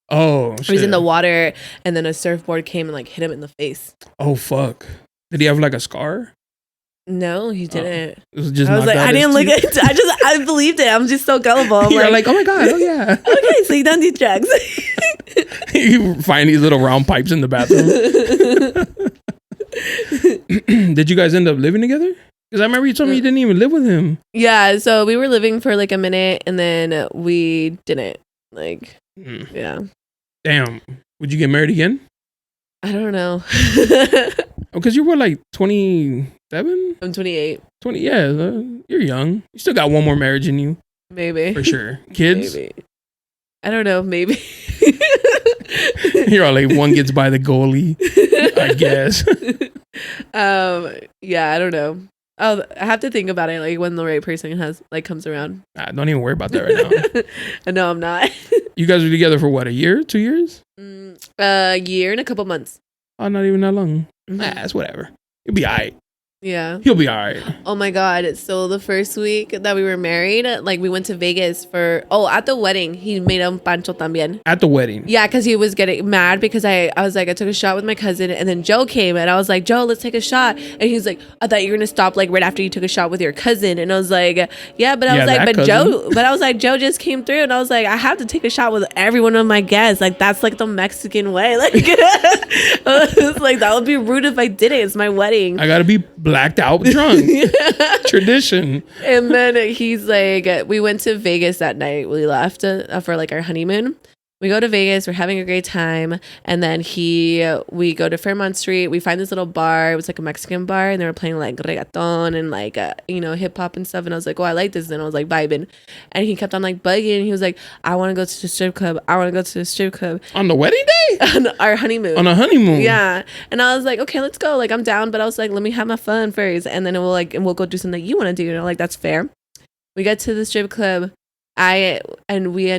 Oh, shit. He was in the water, and then a surfboard came and like hit him in the face. Oh, fuck. Did he have like a scar? No, he didn't. It was just I was like, I didn't look at it. I believed it. I'm just so gullible. I'm You're like, oh my God, oh yeah. Okay, so you done these drugs. You find these little round pipes in the bathroom. Did you guys end up living together? Because I remember you told me you didn't even live with him. Yeah, so we were living for like a minute, and then we didn't. Like, yeah. Damn. Would you get married again? I don't know. Because you were like 27? I'm 28. 20, yeah. You're young. You still got one more marriage in you. Maybe. For sure. Kids? Maybe. I don't know. Maybe. You're all like, one gets by the goalie, I guess. Yeah, I don't know. I have to think about it, like when the right person comes around. Don't even worry about that right now. No, I'm not. You guys were together for what, a year, 2 years? A year and a couple months. Oh, not even that long. Mm-hmm. That's whatever. You'll be all right. Yeah. He'll be all right. Oh my God. So the first week that we were married, like we went to Vegas at the wedding, he made un pancho también. At the wedding? Yeah, because he was getting mad because I was like, I took a shot with my cousin, and then Joe came and I was like, Joe, let's take a shot. And he's like, I thought you were going to stop like right after you took a shot with your cousin. And I was like, yeah, but I was like, Joe just came through, and I was like, I have to take a shot with every one of my guests. Like, that's like the Mexican way. Like, it's like, that would be rude if I did it. It's my wedding. I got to be blacked out drunk. Tradition. And then he's like, we went to Vegas that night. We left for like our honeymoon. We go to Vegas. We're having a great time. And then we go to Fairmont Street. We find this little bar. It was like a Mexican bar, and they were playing like reggaeton and like, hip hop and stuff. And I was like, oh, I like this. And I was like vibing. And he kept on like bugging. And he was like, I want to go to the strip club. I want to go to the strip club. On the wedding day? On our honeymoon. On a honeymoon? Yeah. And I was like, okay, let's go. Like, I'm down. But I was like, let me have my fun first. And then we'll go do something that you want to do. Like, that's fair. We get to the strip club. We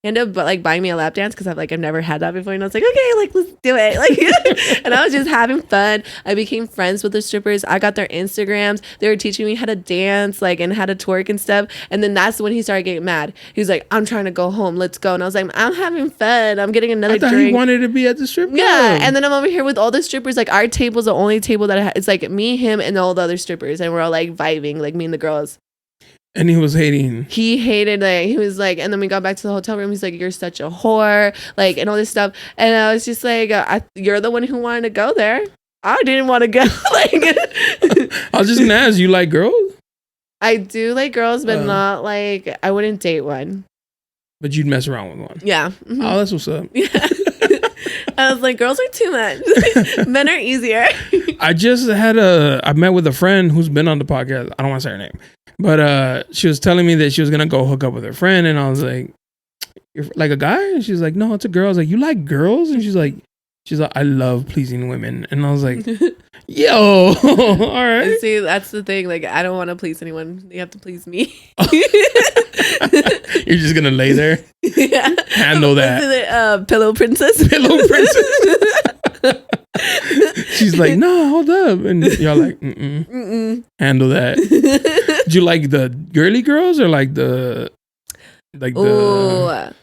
end up like buying me a lap dance because I've never had that before, and I was like, okay, like let's do it, like. And I was just having fun. I became friends with the strippers. I got their Instagrams. They were teaching me how to dance, like, and how to twerk and stuff. And then that's when he started getting mad. He was like, I'm trying to go home, let's go. And I was like, I'm having fun, I'm getting another drink. He wanted to be at the strip club. Yeah. And then I'm over here with all the strippers. Like, our table's the only table that it's like me, him, and all the other strippers, and we're all like vibing, like me and the girls. And he was hating. He hated it. He was like, and then we got back to the hotel room. He's like, you're such a whore, like, and all this stuff. And I was just like, you're the one who wanted to go there. I didn't want to go. Like, I was just gonna ask, you like girls? I do like girls, but not like, I wouldn't date one. But you'd mess around with one. Yeah. Mm-hmm. Oh, that's what's up. Yeah. I was like, girls are too much. Men are easier. I met with a friend who's been on the podcast. I don't want to say her name. But she was telling me that she was going to go hook up with her friend. And I was like, you're like a guy? And she's like, no, it's a girl. I was like, you like girls? And she's like, I love pleasing women. And I was like, yo, all right. And see, that's the thing. Like, I don't want to please anyone. They have to please me. You're just going to lay there? Yeah. Handle that. Pillow princess. Pillow princess. She's like, no, hold up. And y'all like, handle that. Do you like the girly girls or like the I like the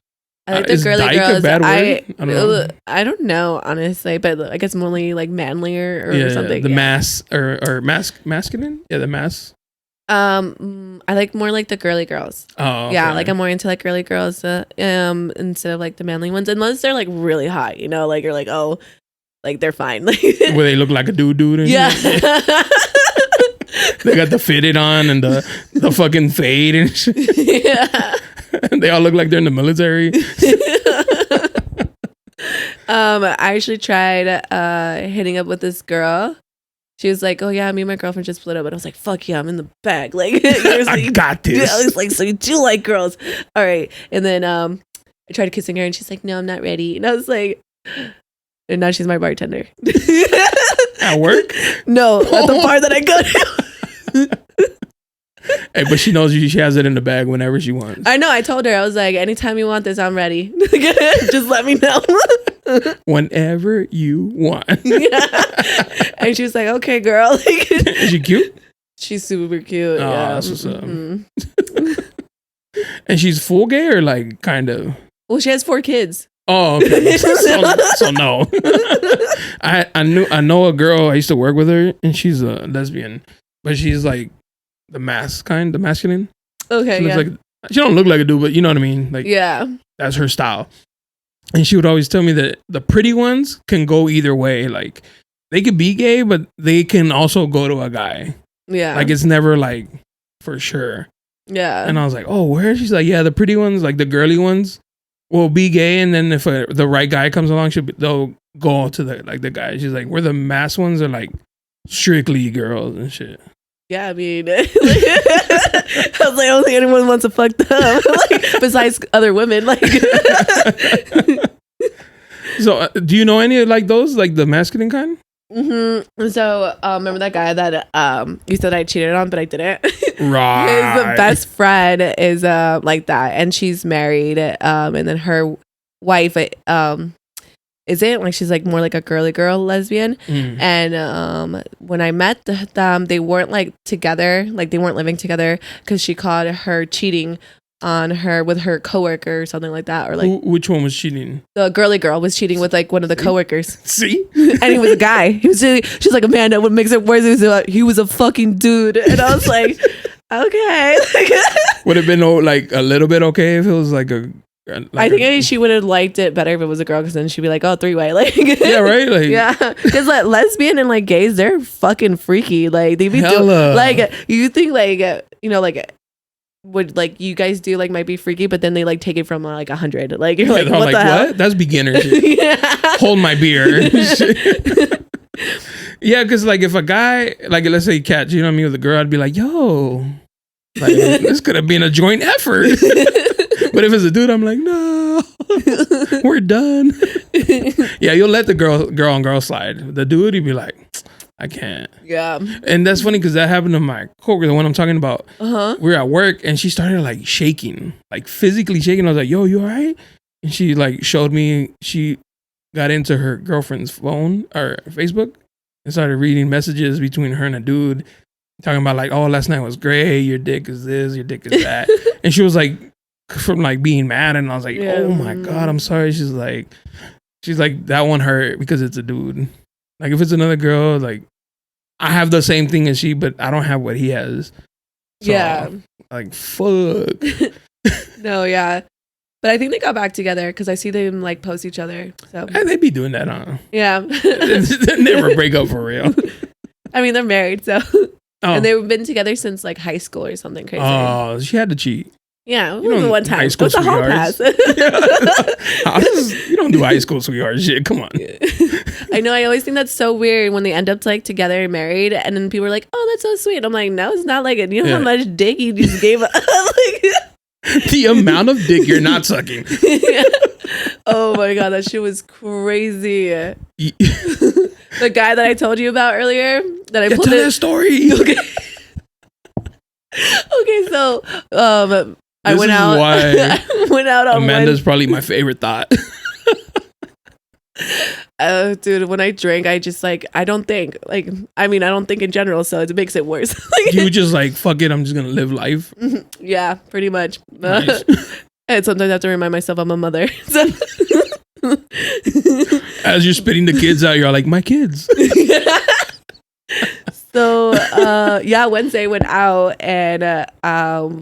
girly girls. A bad word? I don't know, honestly, but I guess more like manlier or something. The mass or masculine? Yeah, the mass. I like more like the girly girls. Oh, okay. Yeah, like I'm more into like girly girls instead of like the manly ones, unless they're like really hot, like you're like, oh, like they're fine. Like, where they look like a dude. Yeah. They got the fitted on and the fucking fade and shit. Yeah. They all look like they're in the military. I actually tried hitting up with this girl. She was like, oh yeah, me and my girlfriend just split up. But I was like, fuck yeah, I'm in the bag. Like, I got this. I was like, so you do like girls. All right. And then I tried kissing her and she's like, no, I'm not ready. And I was like, and now she's my bartender. At work? No, at the bar that I go to. Hey, but she knows she has it in the bag whenever she wants. I know. I told her, I was like, anytime you want this, I'm ready. Just let me know. Whenever you want. Yeah. And she was like, okay, girl. Like, is she cute? She's super cute. Oh, yeah. that's what's up. And she's full gay or like kind of? Well, she has 4 kids. Oh, okay. So no. I know a girl. I used to work with her, and she's a lesbian, but she's like the masculine. Okay, She looks like she don't look like a dude, but you know what I mean. Like, yeah, that's her style. And she would always tell me that the pretty ones can go either way. Like, they could be gay, but they can also go to a guy. Yeah, like it's never like for sure. Yeah. And I was like, oh, where? She's like, yeah, the pretty ones, like the girly ones, will be gay, and then if the right guy comes along, they'll go to the guy. She's like, where the mass ones are like strictly girls and shit. Yeah, I mean, I was like, I don't think anyone wants to fuck them, like, besides other women. Like, so do you know any of like those, like the masculine kind? Mm-hmm. So remember that guy that you said I cheated on, but I didn't. Right. His best friend is like that, and she's married, and then her wife isn't, like, she's like more like a girly girl lesbian. And when I met them, they weren't like together, like they weren't living together, because she caught her cheating on her with her coworker or something like that, or like which one was cheating? The girly girl was cheating with like one of the coworkers. See, and he was a guy. He was she's like, Amanda, what makes it worse is he was a fucking dude, and I was like, okay. Would have been like a little bit okay if it was like a. I think she would have liked it better if it was a girl, because then she'd be like, oh, 3-way, like, yeah, right, like, yeah, because like lesbian and like gays, they're fucking freaky, like they be doing, like, you think like you know, like would like you guys do like might be freaky, but then they like take it from like 100, like you're like, what the hell? That's beginner shit. Yeah. Hold my beer. Yeah, because like if a guy, like let's say catch, you know what I mean, with a girl, I'd be like, yo, like this could have been a joint effort. But if it's a dude, I'm like, no, we're done. Yeah, you'll let the girl on girl slide. The dude, he'd be like, I can't. Yeah. And that's funny because that happened to my coworker, the one I'm talking about. We were at work and she started like shaking, like physically shaking. I was like, yo, you all right? And she like showed me, she got into her girlfriend's phone or Facebook and started reading messages between her and a dude talking about like, oh, last night was great. Your dick is this, your dick is that. And she was like, from like being mad, and I was like, oh my God, I'm sorry. She's like, that one hurt because it's a dude. Like if it's another girl, like I have the same thing as she, but I don't have what he has. So, yeah. Like fuck. No, yeah. But I think they got back together because I see them like post each other. So they be doing that, huh? Yeah. They never break up for real. I mean, they're married, so and they've been together since like high school or something crazy. Oh, she had to cheat. Yeah, it was the one time. High school What's a hall pass? You don't do high school sweetheart shit. Come on. I know. I always think that's so weird when they end up like together and married, and then people are like, "Oh, that's so sweet." I'm like, "No, it's not like it. You know how much dick you just gave up." Like, the amount of dick you're not sucking. Yeah. Oh my God, that shit was crazy. The guy that I told you about earlier, that I pulled that story. Okay. Okay, so I went out. I went out on Amanda's probably my favorite thought. Dude, when I drink, I just like, I don't think, like, I mean, I don't think in general, so it makes it worse. Like, you just like, fuck it, I'm just gonna live life. Yeah, pretty much. Nice. And sometimes I have to remind myself I'm a mother. So as you're spitting the kids out, you're like, my kids. So yeah, Wednesday went out, and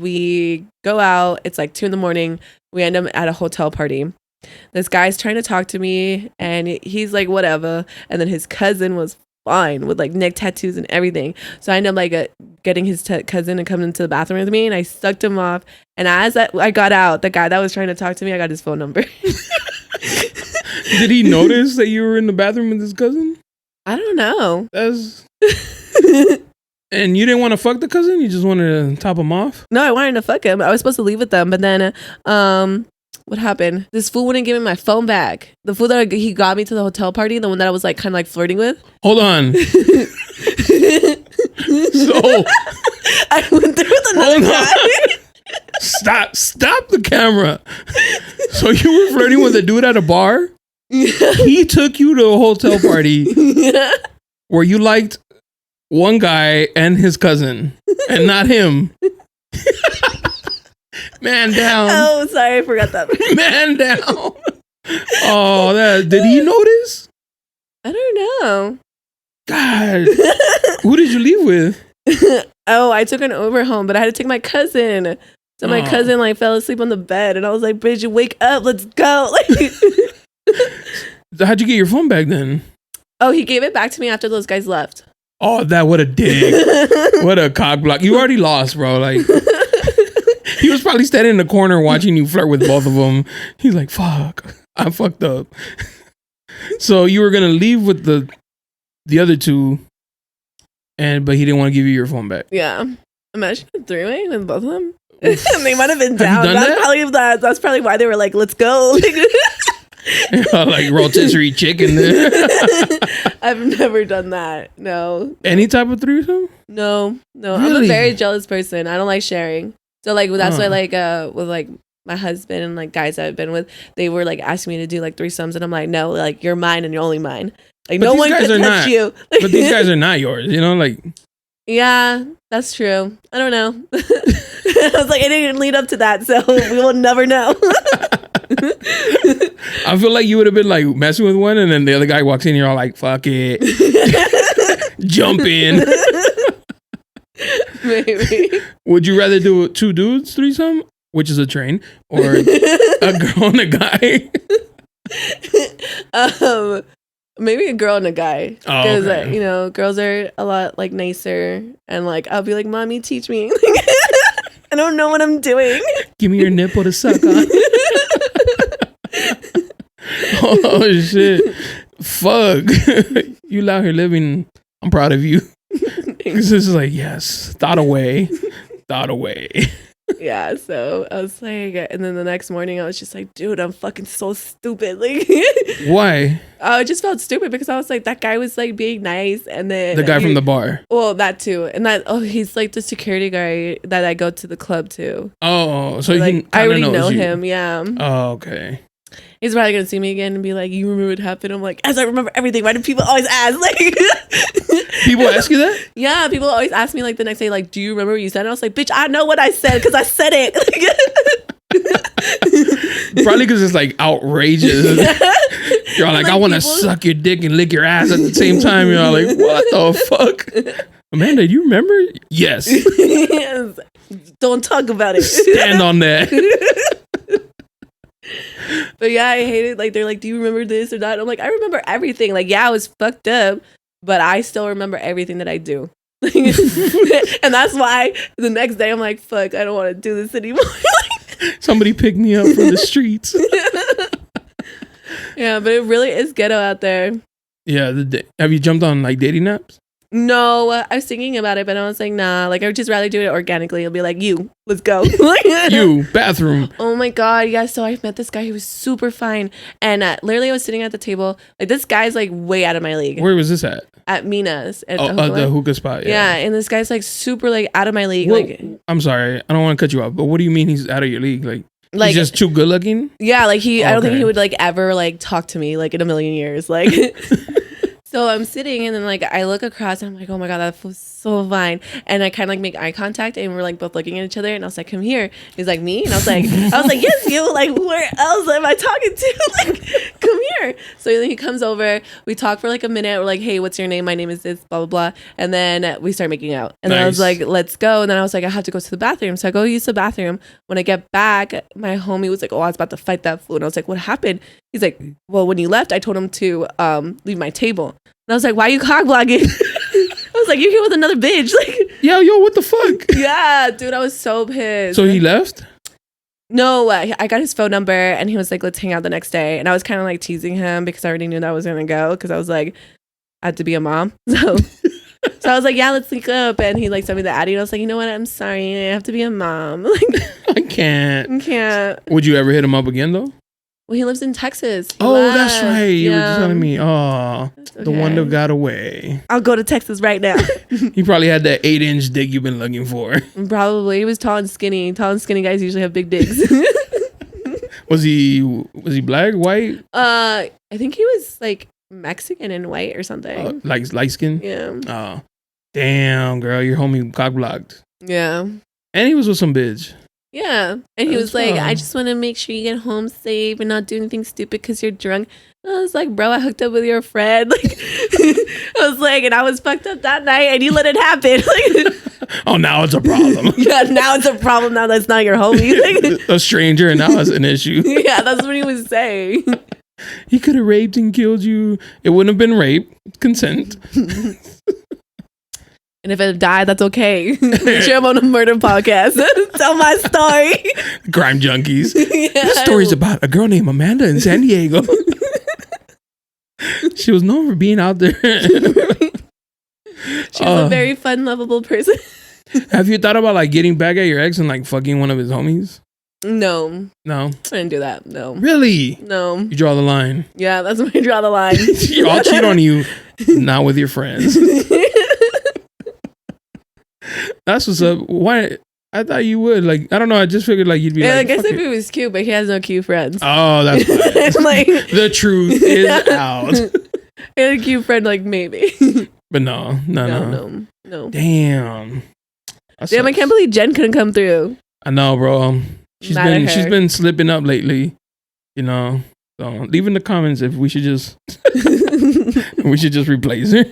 we go out. It's like 2 a.m. We end up at a hotel party. This guy's trying to talk to me, and he's like, whatever. And then his cousin was fine with like neck tattoos and everything. So I end up like getting his cousin and coming into the bathroom with me, and I sucked him off. And as I got out, the guy that was trying to talk to me, I got his phone number. Did he notice that you were in the bathroom with his cousin? I don't know. That's... And you didn't want to fuck the cousin? You just wanted to top him off? No, I wanted to fuck him. I was supposed to leave with them, but then what happened? This fool wouldn't give me my phone back. The fool that he got me to the hotel party, the one that I was like kind of like flirting with. Hold on. So I went there with another guy. Stop the camera. So you were flirting with a dude at a bar? He took you to a hotel party where you liked one guy and his cousin and not him. Man down. Oh, sorry, I forgot that. Man down. Oh, did he notice? I don't know. God. Who did you leave with? Oh, I took an Uber home, but I had to take my cousin. So my cousin like fell asleep on the bed, and I was like, "Bitch, wake up, let's go!" Like, how'd you get your phone back then? Oh, he gave it back to me after those guys left. Oh, what a dick! What a cock block! You already lost, bro. Like he was probably standing in the corner watching you flirt with both of them. He's like, "Fuck, I fucked up." So you were gonna leave with the other two, but he didn't want to give you your phone back. Yeah, imagine a three-way with both of them. They might have been down. That's probably why they were like, "Let's go." Like rotisserie chicken. I've never done that. No. Any type of threesome? No. Really? I'm a very jealous person. I don't like sharing. So like that's why like with like my husband and like guys that I've been with, they were like asking me to do like threesomes, and I'm like, no, like you're mine and you're only mine. Like but no one can touch you. But these guys are not yours. You know, like. Yeah, that's true. I don't know. I was like, I didn't lead up to that, so we will never know. I feel like you would have been like messing with one, and then the other guy walks in, you're all like, fuck it. Jump in. Maybe. Would you rather do 2 dudes threesome, which is a train, or a girl and a guy? Maybe a girl and a guy, because okay. you know, girls are a lot like nicer, and like I'll be like, "Mommy, teach me." I don't know what I'm doing. Give me your nipple to suck on. Oh shit! Fuck! You out here living. I'm proud of you. This is like, yes, thought away. Yeah, so I was like, and then the next morning I was just like, dude, I'm fucking so stupid. Like, why? I just felt stupid because I was like, that guy was like being nice, and then the guy from the bar. Well, that too, and he's like the security guy that I go to the club to. Oh, so like I already know him. Yeah. Oh, okay. He's probably gonna see me again and be like, "You remember what happened?" I'm like, "As I remember everything." Why do people always ask? Like, people ask you that? Yeah, people always ask me like the next day, like, "Do you remember what you said?" And I was like, "Bitch, I know what I said because I said it." Probably because it's like outrageous. You're like, I want to suck your dick and lick your ass at the same time. You're like, what the fuck? Amanda, do you remember? Yes. Yes. Don't talk about it. Stand on that. But yeah, I hate it. Like, they're like, do you remember this or that? I'm like, I remember everything. Like, yeah, I was fucked up, but I still remember everything that I do. And that's why the next day I'm like, fuck, I don't want to do this anymore. Somebody pick me up from the streets. Yeah, but it really is ghetto out there. Yeah. Have you jumped on like dating apps? No, I was thinking about it, but I was like, nah, like I would just rather do it organically. It'll be like, you, let's go. You, bathroom. Oh my God. Yeah. So I met this guy who was super fine. And literally I was sitting at the table. Like, this guy's like way out of my league. Where was this at? At Mina's. At the hookah spot. Yeah. And this guy's like super like out of my league. Like, I'm sorry. I don't want to cut you off, but what do you mean he's out of your league? Like he's just too good looking? Yeah. Like I don't think he would like ever like talk to me like in a million years. Like... So I'm sitting and then like I look across and I'm like, oh my God, that was so fine. And I kind of like make eye contact and we're like both looking at each other and I was like, come here. He's like, me? And I was like, yes, you. Like, where else am I talking to? Like, come here. So then he comes over. We talk for like a minute. We're like, hey, what's your name? My name is this, blah, blah, blah. And then we start making out. And then I was like, let's go. And then I was like, I have to go to the bathroom. So I go use the bathroom. When I get back, my homie was like, oh, I was about to fight that fool. And I was like, what happened? He's like, well, when you left, I told him to leave my table. And I was like, why are you cock blocking? I was like, you're here with another bitch. Like, yo, what the fuck? Yeah, dude, I was so pissed. So he left? No, I got his phone number and he was like, let's hang out the next day. And I was kind of like teasing him because I already knew that I was going to go because I was like, I had to be a mom. So I was like, yeah, let's link up. And he like sent me the Addy and I was like, you know what? I'm sorry. I have to be a mom. Like, I can't. Would you ever hit him up again though? Well, he lives in Texas. That's right. You were just telling me. Oh, the one that got away. I'll go to Texas right now. He probably had that 8-inch dick you've been looking for. Probably. He was tall and skinny. Tall and skinny guys usually have big dicks. Was he black, white? I think he was like Mexican and white or something. Like light skin? Yeah. Oh, damn, girl, your homie cock blocked. Yeah. And he was with some bitch. Yeah. And he was like, I just want to make sure you get home safe and not do anything stupid because you're drunk. And I was like, bro, I hooked up with your friend. Like, I was like, and I was fucked up that night and you let it happen. Like, oh, now it's a problem. Yeah, now it's a problem. Now that's not your homie. Like, a stranger, and now it's an issue. Yeah, that's what he was saying. He could have raped and killed you. It wouldn't have been rape. Consent. And if it died, that's okay. Make sure I'm on a murder podcast. Tell my story. Crime junkies. Yeah. This story's about a girl named Amanda in San Diego. She was known for being out there. She was a very fun, lovable person. Have you thought about like getting back at your ex and like fucking one of his homies? No. I didn't do that. No. Really? No. You draw the line. Yeah, that's when I draw the line. I'll cheat on you, not with your friends. That's what's up. Why? I thought you would. Like, I don't know. I just figured like you'd be like. I guess if it was cute, but he has no cute friends. Oh, that's fine. Like, the truth is out. He had a cute friend, like maybe. But no. Damn. Damn, I can't believe Jen couldn't come through. I know, bro. She's been slipping up lately. You know. So leave in the comments if we should just replace her.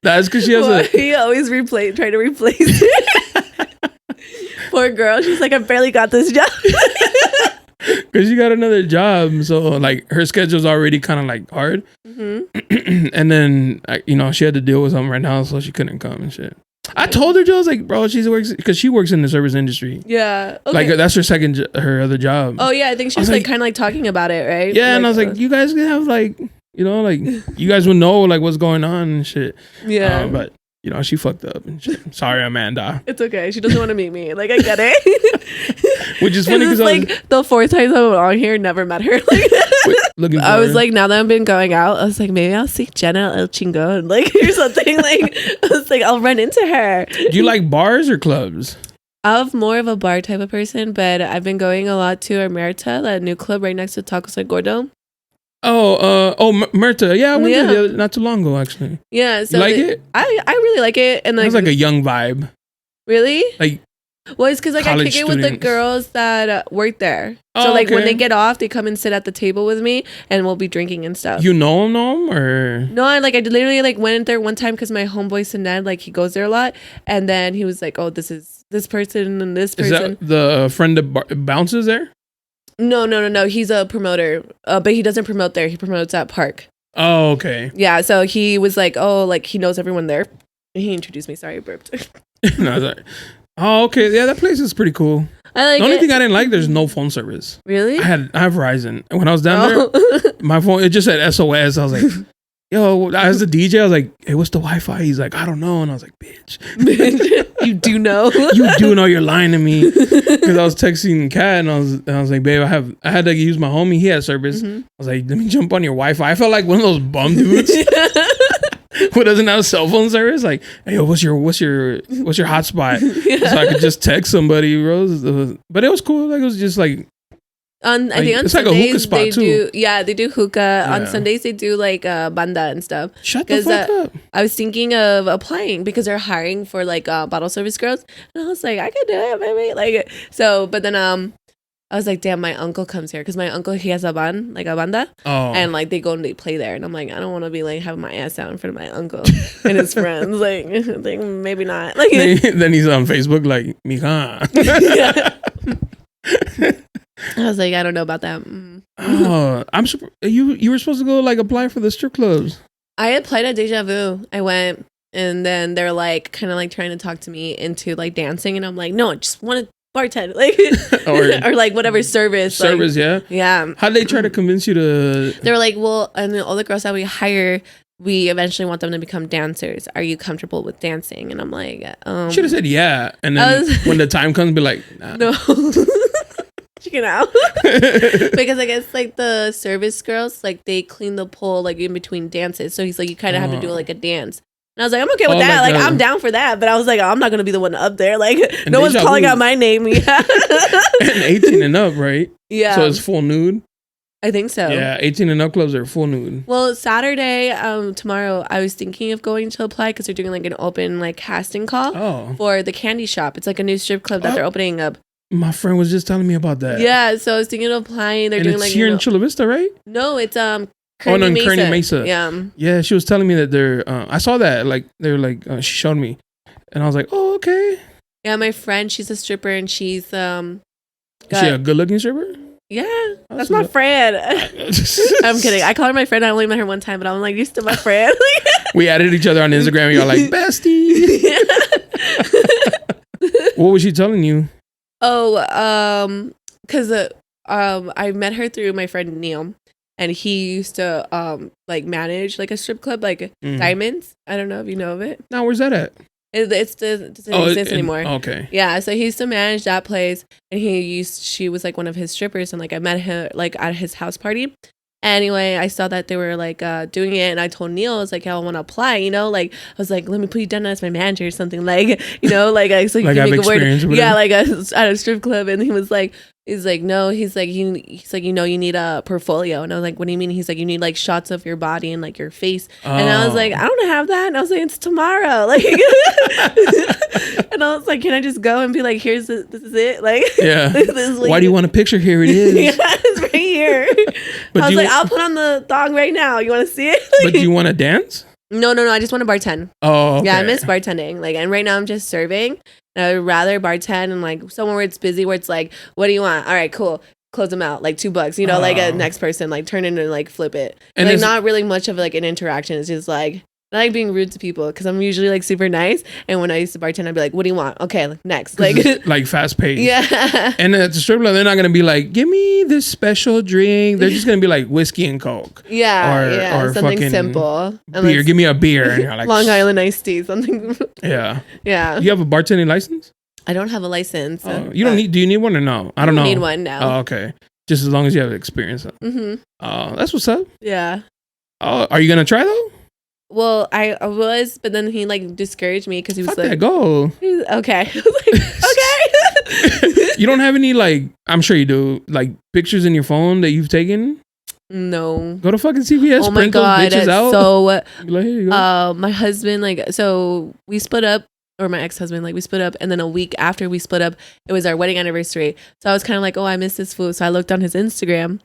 That's because she has he always try to replace her. Poor girl. She's like, I barely got this job. Because she got another job. So like her schedule's already kind of like hard. Mm-hmm. And then, she had to deal with something right now. So she couldn't come and shit. I told her, Joe, I was like, bro, because she works in the service industry. Yeah. Okay. Like that's her other job. Oh yeah. I think she was like kind of like talking about it, right? Yeah. And I was like, you guys can have like, like you guys would know like what's going on and shit. Yeah. But she fucked up and shit. Sorry, Amanda. It's okay. She doesn't want to meet me. Like, I get it. Which is funny because like the 4 times I was on here, never met her. Like, I was like, now that I've been going out, I was like, maybe I'll see Jenna El Chingon, like or something. Like, I was like, I'll run into her. Do you like bars or clubs? I'm more of a bar type of person, but I've been going a lot to Omerta, that new club right next to Tacos El Gordo. Myrta. Yeah, I went there not too long ago, actually. Yeah. So you like it? I really like it. And it's like a young vibe. Really? Like, well, it's because like I kick it with the girls that work there. So like when they get off, they come and sit at the table with me, and we'll be drinking and stuff. You know them or? No, I literally like went there one time because my homeboy Sined, like he goes there a lot, and then he was like, "Oh, this is this person and this person." Is that the friend that bounces there? No. He's a promoter, but he doesn't promote there. He promotes at Park. Oh, okay. Yeah, so he was like, oh, like he knows everyone there. He introduced me. Sorry, I burped. No, sorry. Oh, okay. Yeah, that place is pretty cool. I like the only thing I didn't like, there's no phone service. Really? I have Verizon. And when I was down there, my phone, it just said SOS. I was like, yo, as the DJ, I was like, hey, what's the Wi-Fi? He's like, I don't know. And I was like, bitch. You do know. You do know you're lying to me. Because I was texting Kat and I was like, babe, I had to use my homie. He had service. Mm-hmm. I was like, let me jump on your Wi-Fi. I felt like one of those bum dudes who doesn't have cell phone service. Like, hey, yo, what's your hotspot? Yeah. So I could just text somebody, bro. But it was cool. Like, it was just like, I think on it's Sundays, like a hookah spot too. They do hookah. Yeah. On Sundays they do like banda and stuff. Shut the fuck up. I was thinking of applying because they're hiring for like bottle service girls, and I was like, I could do it, baby. Like so, but then I was like, damn, my uncle comes here because my uncle, he has a banda, and like they go and they play there, and I'm like, I don't want to be like having my ass out in front of my uncle and his friends. Like maybe not. Like then he's on Facebook like, mija. I was like, I don't know about that. Oh, you were supposed to go like apply for the strip clubs. I applied at Deja Vu. I went, and then they're like kind of like trying to talk to me into like dancing, and I'm like, no, I just want to bartend, like or like whatever service. Like, yeah. How'd they try to convince you to? They were like, well, and all the girls that we hire, we eventually want them to become dancers. Are you comfortable with dancing? And I'm like, should have said yeah, and then when the time comes, be like, nah. No. chicken out. Because I guess like the service girls, like they clean the pole like in between dances. So he's like, you kind of have to do like a dance. And I was like, I'm okay with that. Like I'm down for that. But I was like, I'm not gonna be the one up there. Like and no one's calling out my name. Yeah. And 18 and up, right? Yeah. So it's full nude. I think so. Yeah, 18 and up clubs are full nude. Well, Saturday, tomorrow, I was thinking of going to apply because they're doing like an open like casting call for the Candy Shop. It's like a new strip club that they're opening up. My friend was just telling me about that. Yeah, so I was thinking of applying. They're doing like here in Chula Vista, right? No, it's Kearney Mesa. Yeah. Yeah, she was telling me that they're. I saw that. Like they're like she showed me, and I was like, oh okay. Yeah, my friend, she's a stripper, and she's Is she a good-looking stripper? Yeah, that's my friend. I'm kidding. I call her my friend. I only met her one time, but I'm like, you're still my friend. We added each other on Instagram, and you're like, bestie. What was she telling you? Oh, because I met her through my friend Neil, and he used to like manage like a strip club, like Diamonds. I don't know if you know of it. No, where's that at? It doesn't exist anymore. Okay. Yeah, so he used to manage that place, and she was like one of his strippers, and like I met her like at his house party. Anyway, I saw that they were like doing it, and I told Neil, I was like, I want to apply, you know, like I was like, let me put you down as my manager or something, like, you know, like so you like can make a word. Yeah, like at a strip club, and he was like. He's like, no, he's like, you need a portfolio. And I was like, what do you mean? He's like, you need like shots of your body and like your face. And I was like, I don't have that. And I was like, it's tomorrow. Like, and I was like, can I just go and be like, this is it? Like, yeah. Like, why do you want a picture? Here it is. Yeah, it's right here. But I was like, I'll put on the thong right now. You want to see it? But do you want to dance? No. I just want to bartend. Oh, okay. Yeah, I miss bartending. Like, and right now I'm just serving. And I would rather bartend and like somewhere where it's busy, where it's like, what do you want? All right, cool. Close them out. Like $2, you know, like a next person, like turn it and like flip it. And like not really much of like an interaction. It's just like, I like being rude to people because I'm usually like super nice. And when I used to bartend, I'd be like, what do you want? Okay, next. Like, like fast paced. Yeah. And at the strip club, they're not going to be like, give me this special drink. They're just going to be like whiskey and Coke. Yeah. Or something simple. Beer. Give me a beer. And you're like, Long Island iced tea. Something. Yeah. Yeah. You have a bartending license? I don't have a license. You don't need, do you need one or no? I don't know. Need one now. Oh, okay. Just as long as you have experience. Mm-hmm. That's what's up. Yeah. Are you going to try though? Well, I was, but then he like discouraged me because he was like, go. Okay. I was like, okay. You don't have any like, I'm sure you do, like pictures in your phone that you've taken? No. Go to fucking CVS. Oh my God. Those bitches out. So, like, here you go. My husband, like, so we split up, or my ex-husband, like we split up, and then a week after we split up, it was our wedding anniversary. So I was kind of like, oh, I miss this fool. So I looked on his Instagram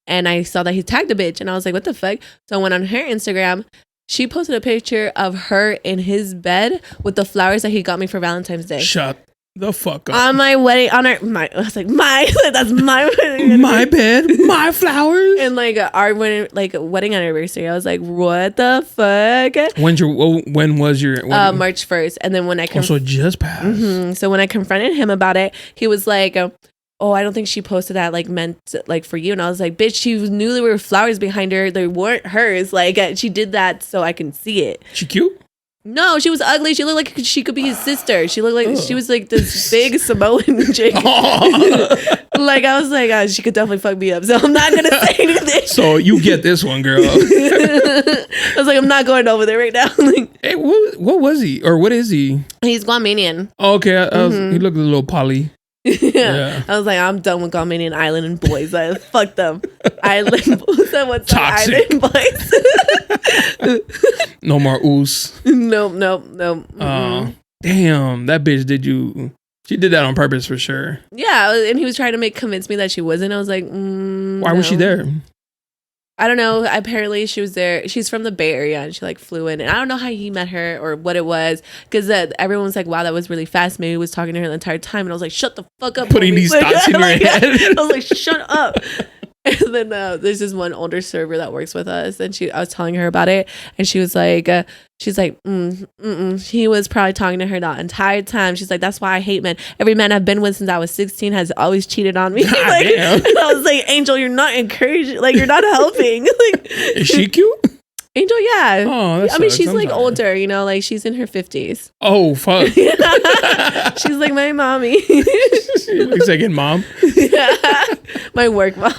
and I saw that he tagged a bitch, and I was like, what the fuck? So I went on her Instagram. She posted a picture of her in his bed with the flowers that he got me for Valentine's Day. Shut the fuck up. On my wedding, I was like, that's my wedding. My bed, my flowers. And like our wedding anniversary, I was like, what the fuck? When was your wedding? March 1st. And then when I so it just passed. Mm-hmm. So when I confronted him about it, he was like, oh, I don't think she posted that like meant like for you. And I was like, bitch, she knew there were flowers behind her. They weren't hers. Like she did that so I can see it. She cute? No, she was ugly. She looked like she could be his sister. She looked like she was like this big Samoan chick. Like I was like, she could definitely fuck me up. So I'm not gonna say anything. So you get this one, girl. I was like, I'm not going over there right now. Like, hey, what was he or what is he? He's Guamanian. Oh, okay, he looked a little poly. Yeah. I was like, I'm done with Guamanian Island and boys. I fuck them. Island boys. What's toxic Island boys? No more oos. Nope. Damn, that bitch she did that on purpose for sure. Yeah, and he was trying to convince me that she wasn't. I was like, why was she there? I don't know. Apparently she was there. She's from the Bay Area and she like flew in. And I don't know how he met her or what it was. Because everyone was like, wow, that was really fast. Maybe he was talking to her the entire time. And I was like, shut the fuck up. Putting these thoughts in your head. I was like, shut up. And then there's this one older server that works with us. And I was telling her about it. And she was like, he was probably talking to her the entire time. She's like, that's why I hate men. Every man I've been with since I was 16 has always cheated on me. Like, and I was like, Angel, you're not encouraging. Like, you're not helping. Like, is she cute? Angel, yeah. Oh, that I mean, sucks. she's I'm like sorry. older, you know, like she's in her 50s. Oh, fuck. She's like my mommy. Second mom. Yeah. My work mom.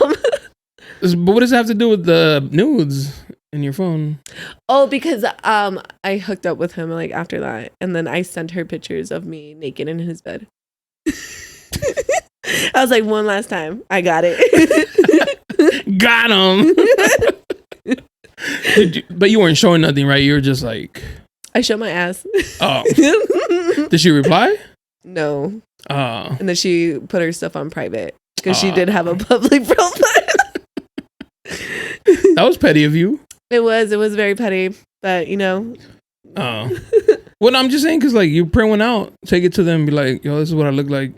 But what does it have to do with the nudes in your phone? Oh, because I hooked up with him like after that, and then I sent her pictures of me naked in his bed. I was like, one last time, I got it. Got him. But you weren't showing nothing, right? You were just like, I showed my ass. oh. Did she reply? No. Oh. And then she put her stuff on private because she did have a public profile. That was petty of you. It was very petty, but you know. Oh. Well, I'm just saying, because like you print one out, take it to them, and be like, yo, this is what I look like.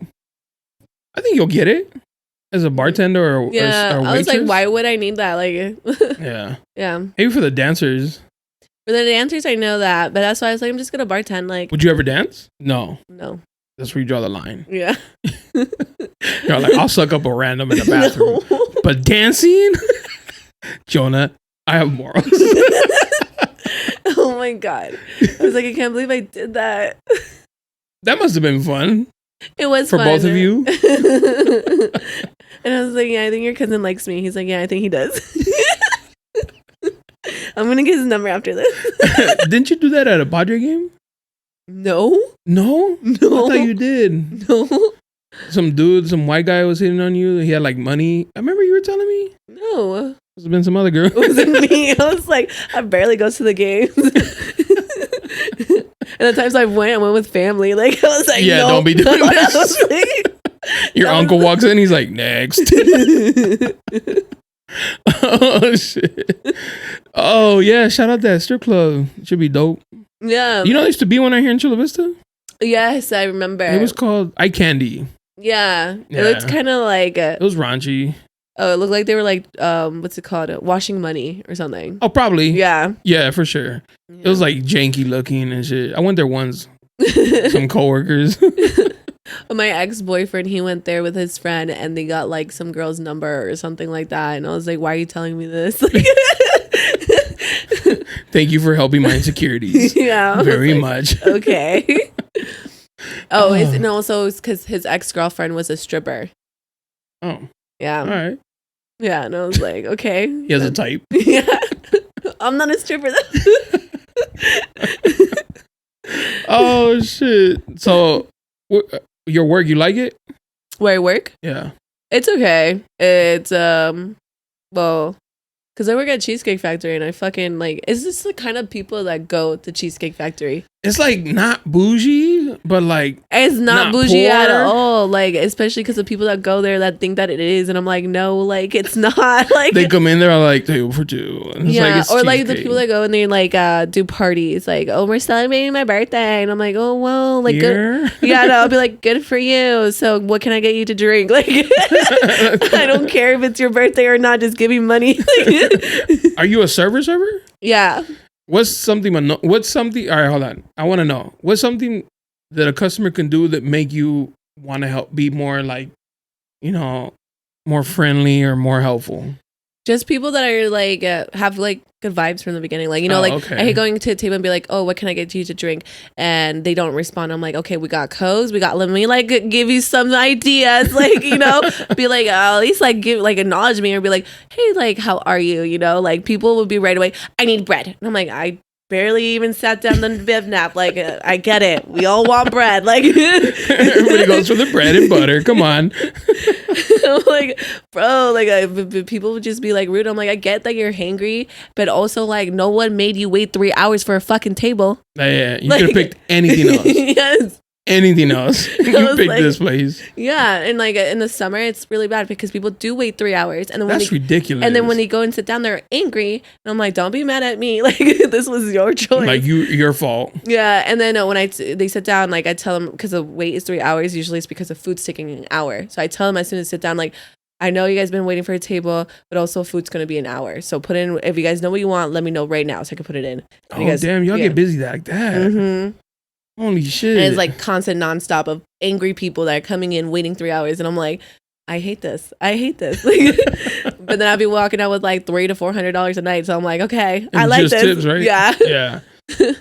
I think you'll get it as a bartender or yeah. or I was like, waitress. why would I need that? Like, Yeah. yeah. Maybe for the dancers. For the dancers, I know that, but that's why I was like, I'm just gonna bartend. Like, Would you ever dance? No. That's where you draw the line. Yeah. You're like, I'll suck up a random in the bathroom. No. But dancing? Jonah, I have morals. Oh my God. I was like, I can't believe I did that. That must have been fun. It was for fun. both of you. And I was like, yeah, I think your cousin likes me. He's like, yeah, I think he does. I'm going to get his number after this. Didn't you do that at a Padre game? No. No? No. I thought you did. No. Some white guy was hitting on you. He had like money. I remember you were telling me. No. There's been some other girl. It wasn't me. I was like, I barely go to the games. And the times I went with family. Like, I was like, yeah, no. don't be doing this. Like, your uncle walks in. He's like, next. Oh, shit. Oh, yeah. Shout out that strip club. It should be dope. yeah. You know, there used to be one out here in Chula Vista. Yes, I remember. It was called Eye Candy. Yeah. Yeah. It looked kind of like... It was raunchy. Oh, it looked like they were like, what's it called? Washing money or something. Oh, probably. Yeah. Yeah, for sure. Yeah. It was like janky looking and shit. I went there once. Some coworkers. My ex-boyfriend, he went there with his friend and they got like some girl's number or something like that. And I was like, why are you telling me this? Thank you for helping my insecurities. Yeah. Very like, much. Okay. So it's because his ex-girlfriend was a stripper. Oh. Yeah. All right. Yeah. And I was like, okay. He has a type. Yeah. I'm not a stripper though. Oh, shit. So, your work, you like it? Where I work? Yeah. It's okay. It's well, because I work at Cheesecake Factory and I fucking like, is this the kind of people that go to Cheesecake Factory? It's like not bougie, but like It's not bougie poor. at all. Like, especially because of people that go there that think that it is, and I'm like, no, like it's not. Like they come in there like 2 for 2. And it's yeah, like, it's or like the cheesecake. people that go and they like do parties, like, oh, we're celebrating my birthday, and I'm like, oh well, like good. Yeah, no, I'll be like, good for you. So what can I get you to drink? Like, I don't care if it's your birthday or not. Just give me money. Are you a server? Yeah. What's something? All right, hold on. I want to know. What's something that a customer can do that make you want to help, be more like, more friendly or more helpful? Just people that are like have like good vibes from the beginning. Like, okay. I hate going to a table and be like, oh, what can I get you to drink? And they don't respond. I'm like, okay, we got codes. Let me like give you some ideas. Like, be like, at least like give like acknowledge me or be like, hey, like, how are you? Like people would be right away. I need bread. And I'm like, I barely even sat down the bib nap. Like, I get it. We all want bread. Like everybody goes for the bread and butter. Come on. I'm like, bro, like people would just be like rude. I'm like, I get that you're hangry, but also like no one made you wait 3 hours for a fucking table. Yeah, you could have picked anything else. Yes. Anything else. You picked like, this place. Yeah, and like in the summer, it's really bad because people do wait 3 hours, and then that's ridiculous. And then when they go and sit down, they're angry, and I'm like, don't be mad at me. Like this was your choice. Like your fault. Yeah, and then when they sit down, like I tell them because the wait is 3 hours. Usually it's because the food's taking an hour. So I tell them as soon as they sit down, like, I know you guys been waiting for a table, but also food's gonna be an hour. So put in if you guys know what you want, let me know right now so I can put it in. And damn, y'all get busy like that. Mm-hmm. Holy shit. And it's like constant nonstop of angry people that are coming in waiting 3 hours. And I'm like, I hate this. Like, But then I'd be walking out with like $300 to $400 a night. So I'm like, okay, and I like just this. Tips, right? Yeah. Yeah.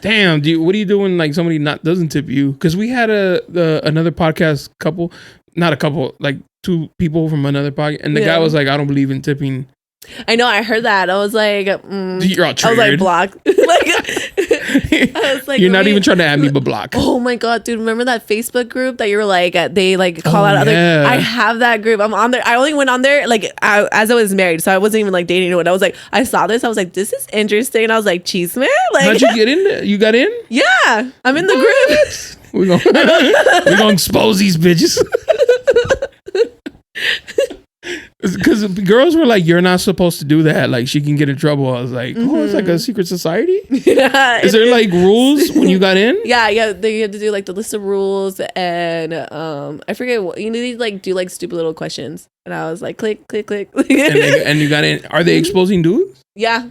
Damn, what are you doing? Like somebody doesn't tip you? Because we had another podcast couple, not a couple, like two people from another podcast, and the guy was like, "I don't believe in tipping." I know, I heard that. I was like, You're all triggered. I was like, blocked. I was like, you're not even trying to add me, but block. Oh my god, dude! Remember that Facebook group that you were like, they like call out other? Yeah. I have that group. I'm on there. I only went on there like as I was married, so I wasn't even like dating anyone. I was like, I saw this. I was like, this is interesting. And I was like, cheese man. Like, how'd you get in there? You got in? Yeah, I'm in the group. We're gonna expose these bitches. Because girls were like, "You're not supposed to do that. Like, she can get in trouble." I was like, "Oh, it's like a secret society." Yeah. Is there like rules when you got in? Yeah. They had to do like the list of rules, and I forget what you need to like do like stupid little questions. And I was like, click. and you got in. Are they exposing dudes? Yeah.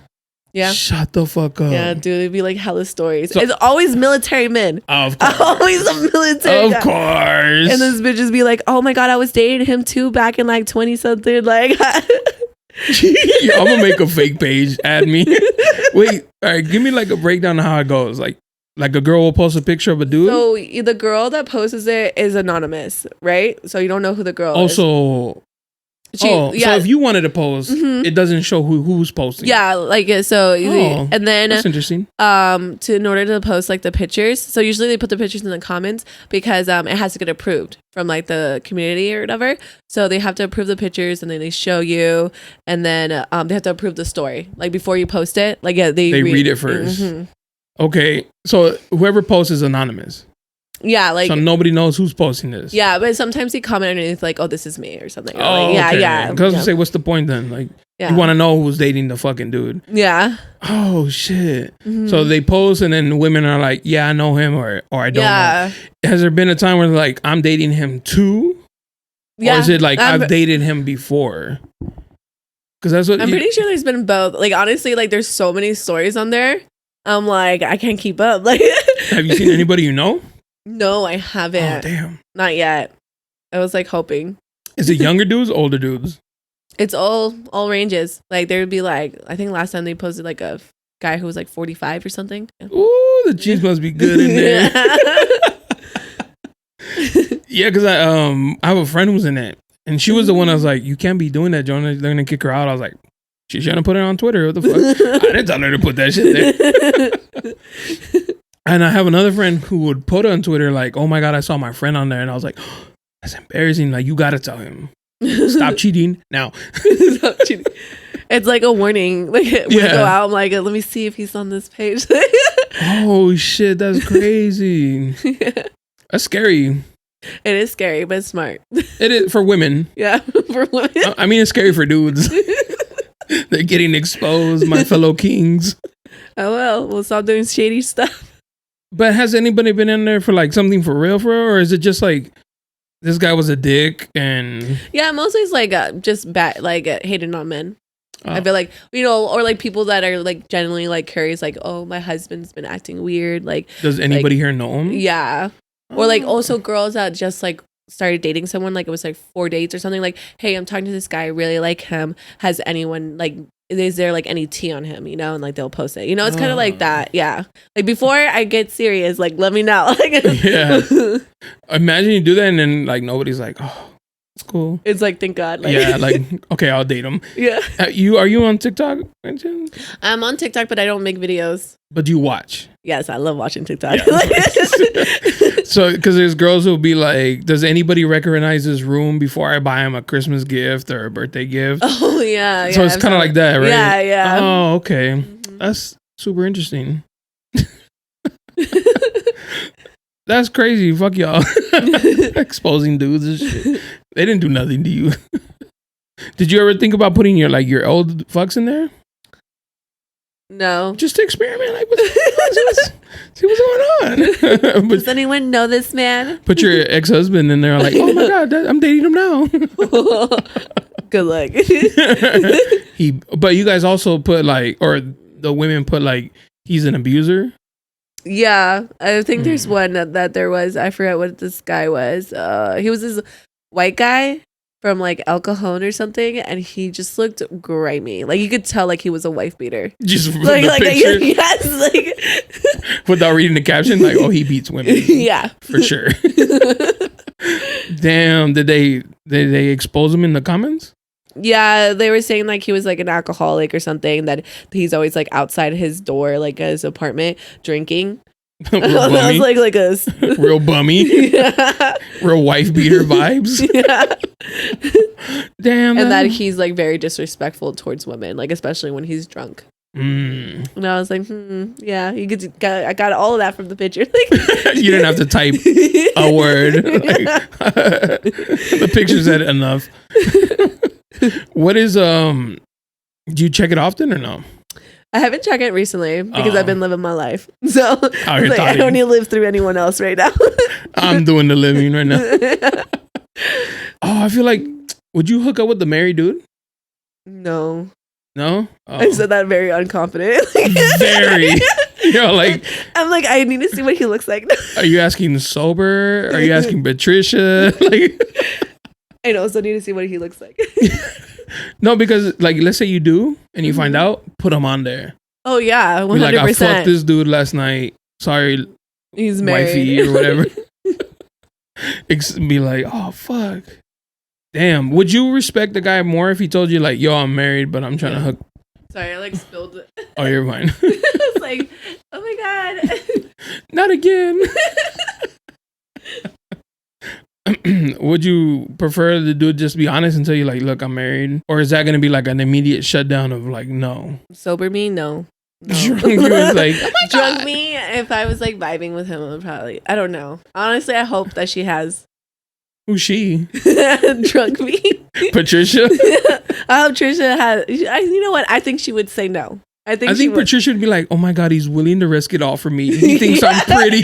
Yeah. Shut the fuck up. Yeah, dude, it'd be like hella stories. So, it's always military men. Of course. Always a military guy. Of course. And this bitch just be like, oh my god, I was dating him too back in like 20 something. Like, I'm gonna make a fake page. Add me. Wait, all right. Give me like a breakdown of how it goes. Like a girl will post a picture of a dude. So the girl that posts it is anonymous, right? So you don't know who the girl is. Also. So if you wanted to post, it doesn't show who's posting. Yeah, like so. And then that's interesting. In order to post like the pictures, so usually they put the pictures in the comments because it has to get approved from like the community or whatever. So they have to approve the pictures, and then they show you, and then they have to approve the story like before you post it. Like they read it first. Okay, so whoever posts is anonymous. Yeah, like so nobody knows who's posting this. Yeah, but sometimes they comment underneath like, "Oh, this is me" or something. Oh, like, okay. Yeah. Because I was say, what's the point then? Like, you want to know who's dating the fucking dude. Yeah. Oh shit. So they post, and then women are like, "Yeah, I know him," or "I don't know." Has there been a time where they're like, "I'm dating him too"? Yeah. Or is it like I've dated him before? Because that's what I'm pretty sure there's been both. Like honestly, like there's so many stories on there. I'm like, I can't keep up. Like, have you seen anybody you know? No, I haven't. Oh, damn. Not yet. I was like hoping. Is it younger dudes, older dudes? It's all ranges. Like there would be like, I think last time they posted like a guy who was like 45 or something. Yeah. Ooh, the cheese must be good in there. Yeah, because I have a friend who's in it, and she was the one I was like, "You can't be doing that, Jonah. They're gonna kick her out." I was like, "She shouldn't put it on Twitter. What the fuck?" I didn't tell her to put that shit there. And I have another friend who would put on Twitter like, "Oh my god, I saw my friend on there," and I was like, oh, "That's embarrassing. Like, you gotta tell him, stop cheating now." Stop cheating. It's like a warning. Like when we go out, I'm like, "Let me see if he's on this page." Oh shit, that's crazy. That's scary. It is scary, but it's smart. It is for women. Yeah, for women. I mean, it's scary for dudes. They're getting exposed, my fellow kings. Oh well, we'll stop doing shady stuff. But has anybody been in there for like something for real, or is it just like this guy was a dick and? Yeah, mostly it's like just bad, like hating on men. Oh. I feel like, you know, or like people that are like genuinely like curious, like, oh, my husband's been acting weird. Like, does anybody here know him? Yeah, or like also girls that just like started dating someone, like it was like 4 dates or something. Like, hey, I'm talking to this guy, I really like him. Has anyone like? Is there like any tea on him, you know? And like they'll post it, you know? It's kind of like that. Yeah. Like before I get serious, like let me know. Yeah. Imagine you do that and then like nobody's like, oh, it's cool. It's like, thank God. Like, yeah. Like, okay, I'll date him. Yeah. Are you on TikTok? I'm on TikTok, but I don't make videos. But do you watch? Yes, I love watching TikTok. Yeah. So, because there's girls who'll be like, does anybody recognize this room before I buy him a Christmas gift or a birthday gift? Oh, yeah. So it's kind of like that, right? Yeah, yeah. Oh, okay. That's super interesting. That's crazy. Fuck y'all. Exposing dudes and shit. They didn't do nothing to you. Did you ever think about putting your old fucks in there? No. Just to experiment. Like, see what's going on. Does anyone know this man? Put your ex-husband in there like, oh my God, I'm dating him now. Good luck. But you guys also put like, or the women put like, he's an abuser. Yeah. I think there's one that there was, I forget what this guy was. He was this white guy from like El Cajon or something, and he just looked grimy. Like you could tell like he was a wife beater. Just from the picture? Yes, like without reading the caption, like, oh, he beats women. Yeah, for sure. Damn, did they expose him in the comments? Yeah, they were saying like he was like an alcoholic or something, that he's always like outside his door, like his apartment, drinking. Real I was like a real bummy. Yeah. Real wife beater vibes. Yeah. Damn. And that he's like very disrespectful towards women, like especially when he's drunk. And I was like, yeah, I got all of that from the picture. Like, you didn't have to type a word. Like, the picture said enough. What is do you check it often or no? I haven't checked it recently because I've been living my life. So like, I don't need to live through anyone else right now. I'm doing the living right now. I feel like, would you hook up with the married dude? No. No? I said that very unconfident. Very. Like, I'm like, I need to see what he looks like. Are you asking sober? Are you asking Patricia? Like, I know, so I need to see what he looks like. No, because like, let's say you do and you find out, put him on there. Oh yeah, 100%. Be like, I fucked this dude last night. Sorry, he's married, wifey or whatever. Be like, oh fuck, damn. Would you respect the guy more if he told you like, yo, I'm married, but I'm trying to hook? Sorry, I like spilled it. Oh, you're fine. I was like, oh my god, not again. Would you prefer the dude just be honest and tell you like, look, I'm married? Or is that going to be like an immediate shutdown of like, no? Sober me? No. Drunk you was like, oh my drunk God. Me, if I was like vibing with him, I would probably, I don't know. Honestly, I hope that she has. Who's she? Drunk me. Patricia? I hope Trisha has. You know what? I think she would say no. I think Patricia would be like, oh my God, he's willing to risk it all for me. He thinks I'm pretty.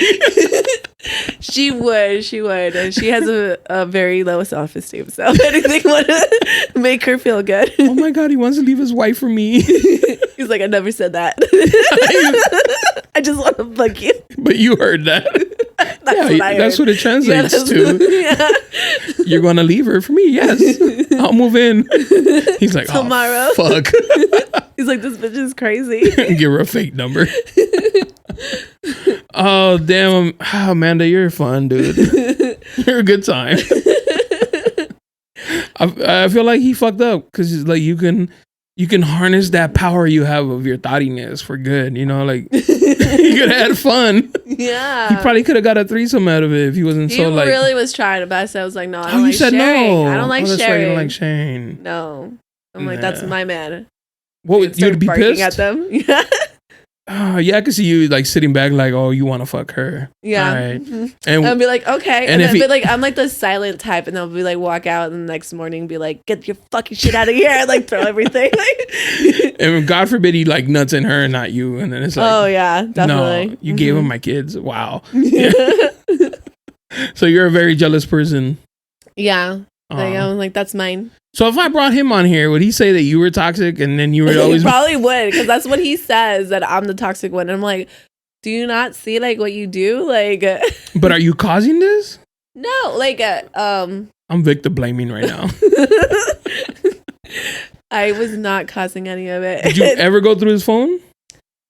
She would. And she has a very low self-esteem. So anything would make her feel good. Oh my God, he wants to leave his wife for me. He's like, I never said that. I just want to fuck you. But you heard that. That's what it translates to. Yeah. You're going to leave her for me? Yes. I'll move in. He's like, tomorrow. Oh, fuck. He's like, this bitch is crazy. Give her a fake number. Oh, damn. Amanda, you're fun, dude. You're a good time. I feel like he fucked up because like you can harness that power you have of your thottiness for good, like you could have had fun. Yeah, he probably could have got a threesome out of it if he wasn't so like. He really was trying to best. I was like, no, I don't you like said sharing. No. I don't like that's sharing. Right, you don't like sharing. No, I'm like, that's my man. What would you be pissed at them? Yeah. Yeah, I could see you like sitting back like, oh, you want to fuck her. Yeah. Right. Mm-hmm. And I'll be like, okay. And then be like, I'm like the silent type, and they'll be like, walk out, and the next morning be like, get your fucking shit out of here, and like throw everything. And God forbid he like nuts in her and not you, and then it's like, oh yeah, definitely. No, you gave him my kids. Wow. Yeah. So you're a very jealous person. Yeah. Like, I'm like, that's mine. So if I brought him on here, would he say that you were toxic and then you would always... He probably would, because that's what he says, that I'm the toxic one. And I'm like, do you not see like what you do? Like... But are you causing this? No, like... I'm victim blaming right now. I was not causing any of it. Did you ever go through his phone?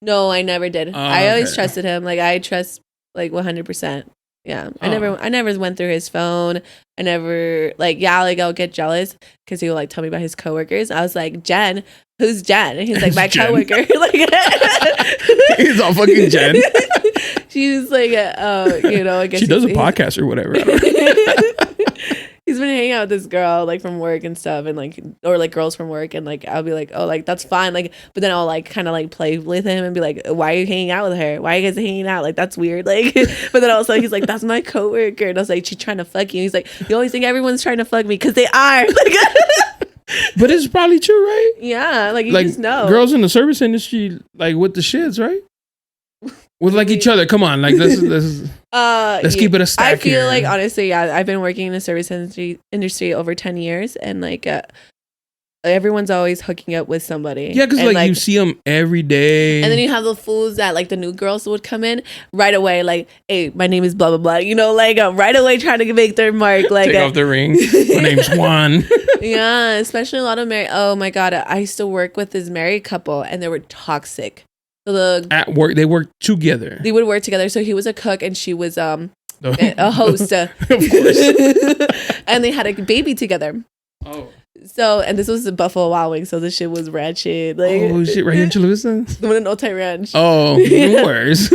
No, I never did. I always trusted him. Like, I trust like 100%. Yeah, I never went through his phone. I never I'll get jealous because he will like tell me about his coworkers. I was like, Jen, who's Jen? And he's like, my coworker. Like, he's all fucking Jen. She's like, I guess she does a podcast or whatever. He's been hanging out with this girl like from work and stuff, and like, or like girls from work, and like I'll be like, oh, like that's fine, like, but then I'll like kind of like play with him and be like, why are you hanging out with her? Why are you guys hanging out? Like, that's weird. Like, but then also he's like, that's my coworker, and I was like, she's trying to fuck you. He's like, you always think everyone's trying to fuck me because they are. Like, but it's probably true, right? Yeah, like you just know. Girls in the service industry, like with the shits, right? With like each other. Come on, like let's keep it a stack. I feel here. like honestly, yeah, I've been working in the service industry over 10 years, and like everyone's always hooking up with somebody. Yeah, because like you see them every day, and then you have the fools that like the new girls would come in right away, like, hey, my name is blah blah blah, like right away trying to make their mark, like take off the ring. My name's Juan. Yeah, especially a lot of married. Oh my god, I used to work with this married couple, and they were toxic. So at work, they worked together. They would work together. So he was a cook, and she was a host. Of course. And they had a baby together. Oh. So, and this was the Buffalo Wild Wings, so this shit was rad shit. Like, oh shit, right here in Chula. The one in Otay Ranch. Oh, even worse.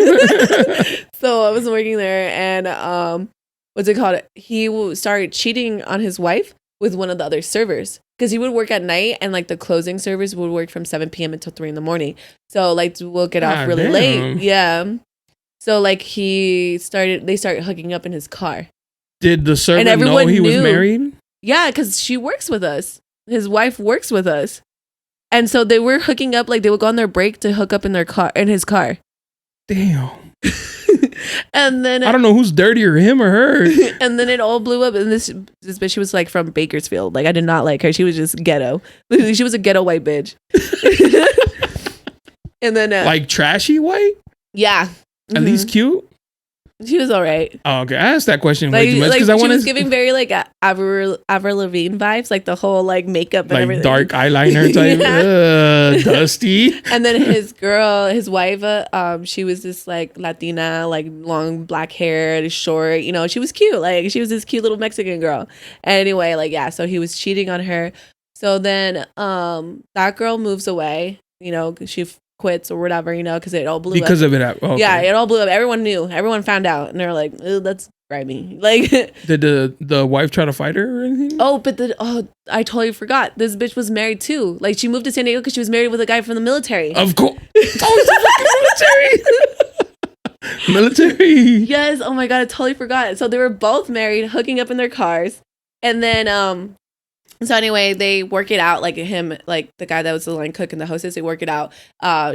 So I was working there, and what's it called? He started cheating on his wife with one of the other servers, because he would work at night, and like the closing servers would work from 7 p.m. until 3 a.m. So like we'll get off really late. Yeah. So like they started hooking up in his car. Did the server know he was married? Yeah, because she works with us. His wife works with us. And so they were hooking up, like they would go on their break to hook up in his car. Damn. And then I don't know who's dirtier, him or her. And then it all blew up. And this bitch, she was like from Bakersfield. Like I did not like her. She was just ghetto. Literally, she was a ghetto white bitch. And then like trashy white? Yeah. At least cute? She was all right. Oh, okay. I asked that question way too much because I she was giving very like Avril Lavigne vibes, like the whole like makeup and like everything, dark eyeliner type, dusty. And then his wife, she was this like Latina, like long black hair, short. You know, she was cute. Like she was this cute little Mexican girl. Anyway, like yeah, so he was cheating on her. So then that girl moves away. You know, she quits or whatever, you know, because it all blew up. Because of it. Okay. Yeah, it all blew up. Everyone knew. Everyone found out. And they were like, oh, that's grimy. Like, did the wife try to fight her or anything? Oh, but I totally forgot. This bitch was married too. Like, she moved to San Diego because she was married with a guy from the military. Of course. Military. Yes. Oh my God. I totally forgot. So they were both married, hooking up in their cars. And then, so anyway, they work it out, like him, like the guy that was the line cook and the hostess, they work it out.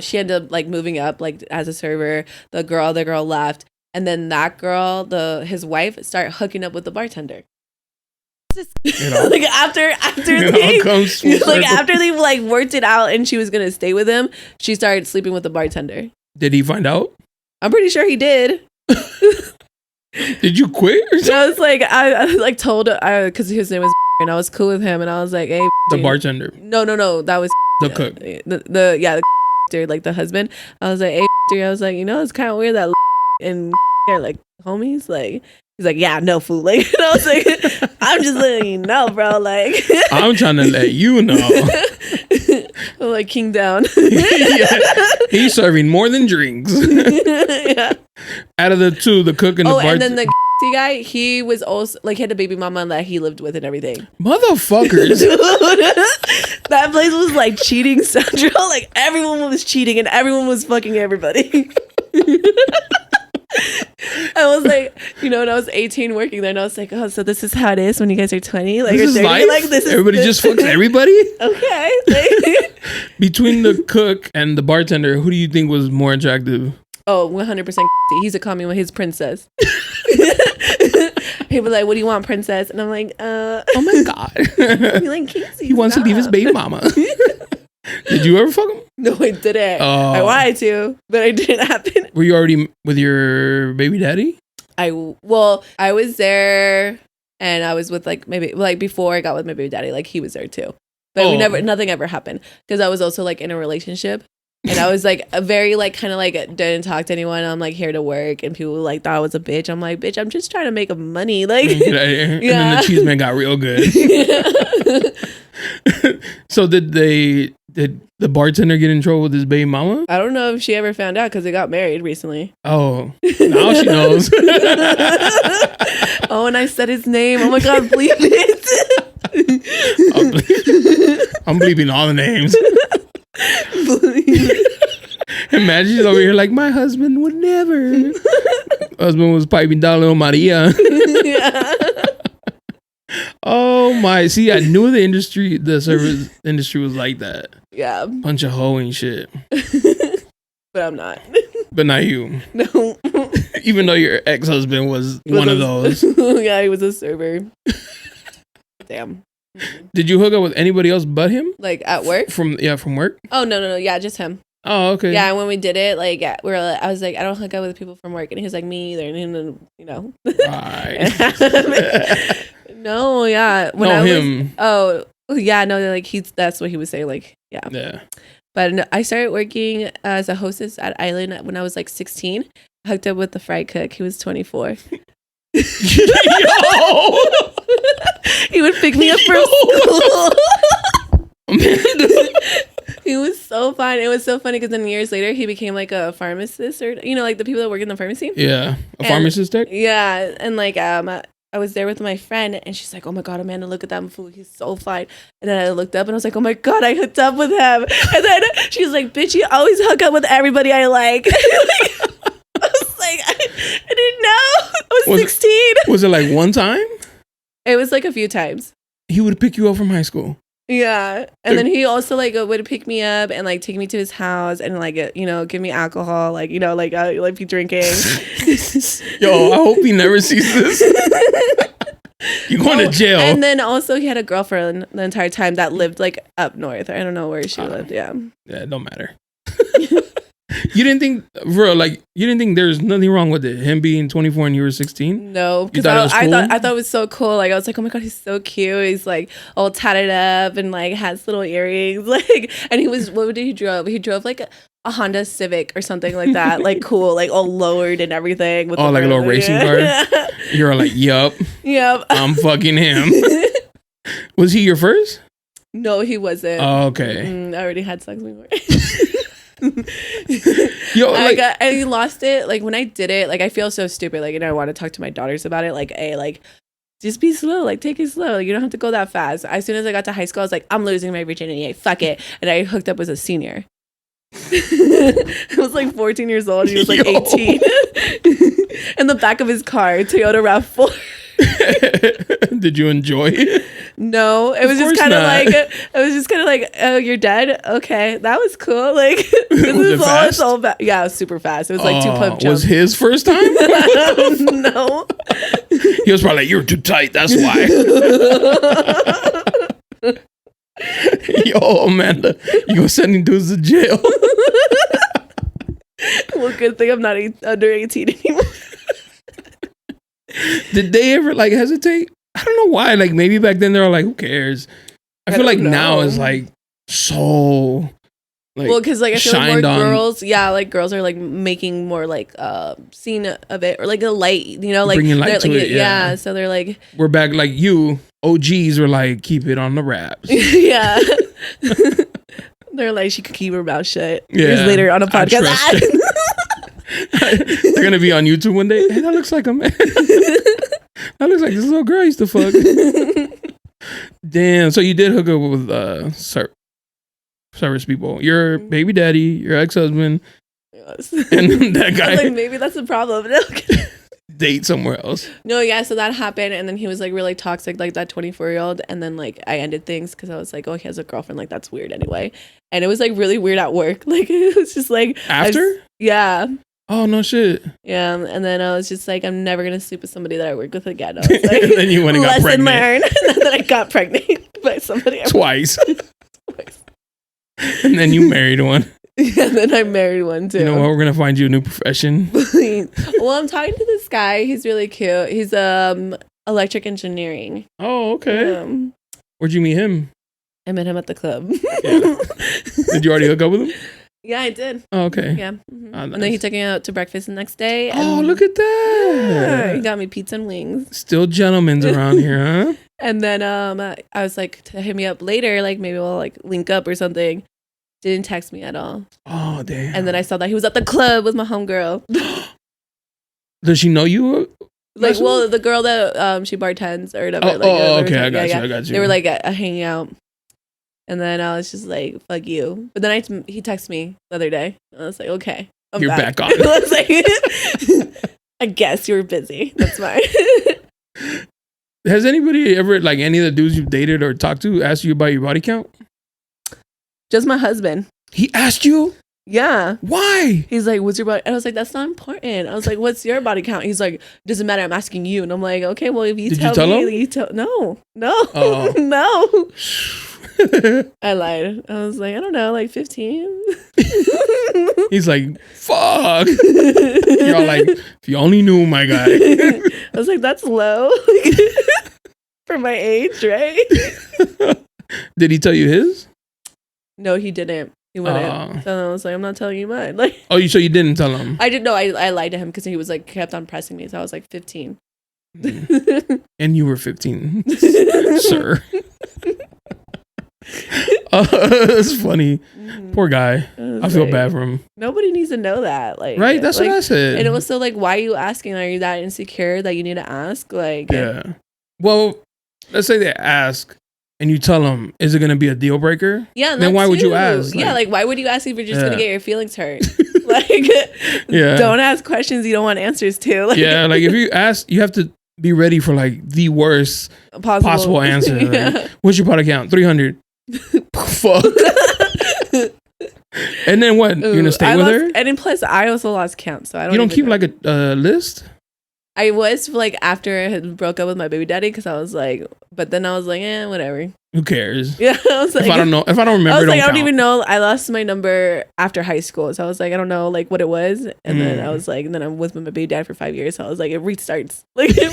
She ended up like moving up like as a server. The girl left. And then that girl, his wife, started hooking up with the bartender. You know, like after they like worked it out and she was gonna stay with him, she started sleeping with the bartender. Did he find out? I'm pretty sure he did. Did you quit? I was like, I like told because his name was and I was cool with him and I was like, hey, the bartender. No, that was the cook. The dude, like the husband. I was like, hey, dude. I was like, you know, it's kind of weird that and are like homies. Like he's like, yeah, no food. Like and I was like, I'm just letting you know, bro. Like I'm trying to let you know. I'm like king down. Yeah. He's serving more than drinks. Yeah. Out of the two, the cook and the bartender. And then the guy, he was also like he had a baby mama that he lived with and everything. Motherfuckers. That place was like cheating central. Like everyone was cheating and everyone was fucking everybody. I was like, you know, when I was 18 working there, and I was like, oh, so this is how it is when you guys are 20? Like, this is life? Like, this is everybody just fucks everybody? Okay. Like, between the cook and the bartender, who do you think was more attractive? Oh, 100%. He's a commie with his princess. He was like, what do you want, princess? And I'm like, oh my God. Like, he wants to leave his baby mama. Did you ever fuck him? No, I didn't. I wanted to, but it didn't happen. Were you already with your baby daddy? I was there, and I was with like maybe like before I got with my baby daddy, like he was there too. But nothing ever happened because I was also like in a relationship. And I was like a very like kind of like didn't talk to anyone. I'm like here to work, and people like thought I was a bitch. I'm like, bitch, I'm just trying to make money. Like, yeah. And then the cheese man got real good. So did the bartender get in trouble with his baby mama? I don't know if she ever found out because they got married recently. Oh, now she knows. Oh, and I said his name. Oh my God, bleep it. I'm bleeping all the names. Imagine she's over here like, my husband would never. Husband was piping down little Maria. Yeah. Oh my! See, I knew the service industry was like that. Yeah, bunch of hoeing shit. But I'm not. But not you. No. Even though your ex-husband was one of those. Yeah, he was a server. Damn. Did you hook up with anybody else but him? Like at work? From work? Oh no, yeah, just him. Oh, okay. Yeah, and when we did it, like I was like, I don't hook up with people from work, and he was like, me either, and then, you know. Right. No, yeah. When him. Oh, yeah, no, like that's what he was saying. Like, yeah. Yeah. But no, I started working as a hostess at Island when I was like 16. I hooked up with the fry cook. He was 24. Yo! He would pick me up from school. He was so fun. It was so funny because then years later he became like a pharmacist, or like the people that work in the pharmacy. Yeah, pharmacist tech. Yeah, and like I was there with my friend, and she's like, "Oh my god, Amanda, look at that fool. He's so fine." And then I looked up, and I was like, "Oh my god, I hooked up with him." And then she's like, "Bitch, you always hook up with everybody I like." I was like, I didn't know. I was 16. Was it like one time? It was like a few times. He would pick you up from high school. Yeah, and then he also like would pick me up and like take me to his house and like give me alcohol, like like be drinking. Yo, I hope he never sees this. You're going to jail. And then also he had a girlfriend the entire time that lived like up north. I don't know where she lived. Yeah, it don't matter. You didn't think, bro, like you didn't think there's nothing wrong with it, him being 24 and you were 16? No, because I thought it was so cool. Like I was like, oh my god, he's so cute. He's like all tatted up and like has little earrings. Like, and he was, what did he drove? He drove like a Honda Civic or something like that. Like cool, like all lowered and everything. With like a little racing car. You're like, yep, I'm fucking him. Was he your first? No, he wasn't. Oh, okay. I already had sex before. Yo, like, I lost it. Like when I did it, like I feel so stupid. Like, I want to talk to my daughters about it. Like, like just be slow. Like take it slow. Like you don't have to go that fast. As soon as I got to high school, I was like, I'm losing my virginity. Fuck it. And I hooked up as a senior. I was like 14 years old. He was like 18. In the back of his car, Toyota RAV4. Did you enjoy it? No, it was just kind of like, oh, you're dead. Okay, that was cool. Like this is all it's all about. Yeah, it was super fast. It was like 2 pump jumps. Was his first time? No. He was probably like, you're too tight. That's why. Yo, Amanda, you gonna send him dudes to jail? Well, good thing I'm not under 18 anymore. Did they ever like hesitate? I don't know why. Like maybe back then they were like, who cares? I feel like now it's like so like, well, because like I feel like more girls, like girls are like making more like scene of it, or like a light, like bringing light to it. Yeah, so they're like, we're back. Like you OGs were like, keep it on the wraps. Yeah. They're like, she could keep her mouth shut. Years later on a podcast. They're gonna be on YouTube one day. Hey, that looks like a man. That looks like this little girl I used to fuck. Damn. So you did hook up with service people. Your baby daddy, your ex-husband, yes. And that guy. Like maybe that's a problem. Date somewhere else. No, yeah. So that happened, and then he was like really toxic, like that 24-year-old. And then like I ended things because I was like, oh, he has a girlfriend. Like that's weird anyway. And it was like really weird at work. Like it was just like after. Yeah. Oh no shit. Yeah, and then I was just like, I'm never gonna sleep with somebody that I work with again. I was like, and then you went and got pregnant. Learned. And then I got pregnant by somebody twice. And then you married one. Yeah, and then I married one too. You know what? We're gonna find you a new profession. Well, I'm talking to this guy. He's really cute. He's electric engineering. Oh, okay. Where'd you meet him? I met him at the club. Yeah. Did you already hook up with him? Yeah, I did. Oh, okay. Yeah. Mm-hmm. Oh, nice. And then he took me out to breakfast the next day. Oh, look at that. Yeah, he got me pizza and wings. Still gentlemen's around here, huh? And then I was like, to hit me up later, like maybe we'll like link up or something. Didn't text me at all. Oh, damn. And then I saw that he was at the club with my homegirl. Does she know you? Like, well, the girl that she bartends or whatever. Okay. I got you. They were like hanging out. And then I was just like, fuck you. But then he texted me the other day. I was like, okay. You're back on. I was like, I guess you were busy. That's fine. Has anybody ever, like any of the dudes you've dated or talked to, asked you about your body count? Just my husband. He asked you? Yeah. Why? He's like, what's your body? I was like, that's not important. I was like, what's your body count? He's like, doesn't matter. I'm asking you. And I'm like, okay, well, if you tell me, you tell. No. Oh. No. I lied. I was like, I don't know, like 15. He's like, fuck. You're all like, if you only knew, my guy. I was like, that's low for my age, right? Did he tell you his? No, he didn't. He wouldn't. So I was like, I'm not telling you mine. Like, so you didn't tell him? I didn't know. I lied to him because he was like kept on pressing me. So I was like 15. And you were 15, sir. It's funny. Poor guy. I feel bad for him. Nobody needs to know that. Like, right? That's like, what I said. And it was so like, why are you asking? Are you that insecure that you need to ask? Like, yeah. Well, let's say they ask and you tell them, is it going to be a deal breaker? Yeah. Then why would you ask? Yeah. Like, why would you ask if you're just going to get your feelings hurt? Like, don't ask questions you don't want answers to. Like, yeah. Like if you ask, you have to be ready for like the worst possible answer. Like, what's your pot account? 300. Fuck. And then what? You're gonna stay with her? And then plus, I also lost count, so I don't. You don't keep like a list? I was like after I had broke up with my baby daddy because I was like, but then I was like, whatever. Who cares? Yeah, I was like, if I don't remember, I was like, I don't even know. I lost my number after high school, so I was like, I don't know like what it was, and then I was like, and then I'm with my baby dad for 5 years, so I was like, it restarts, like it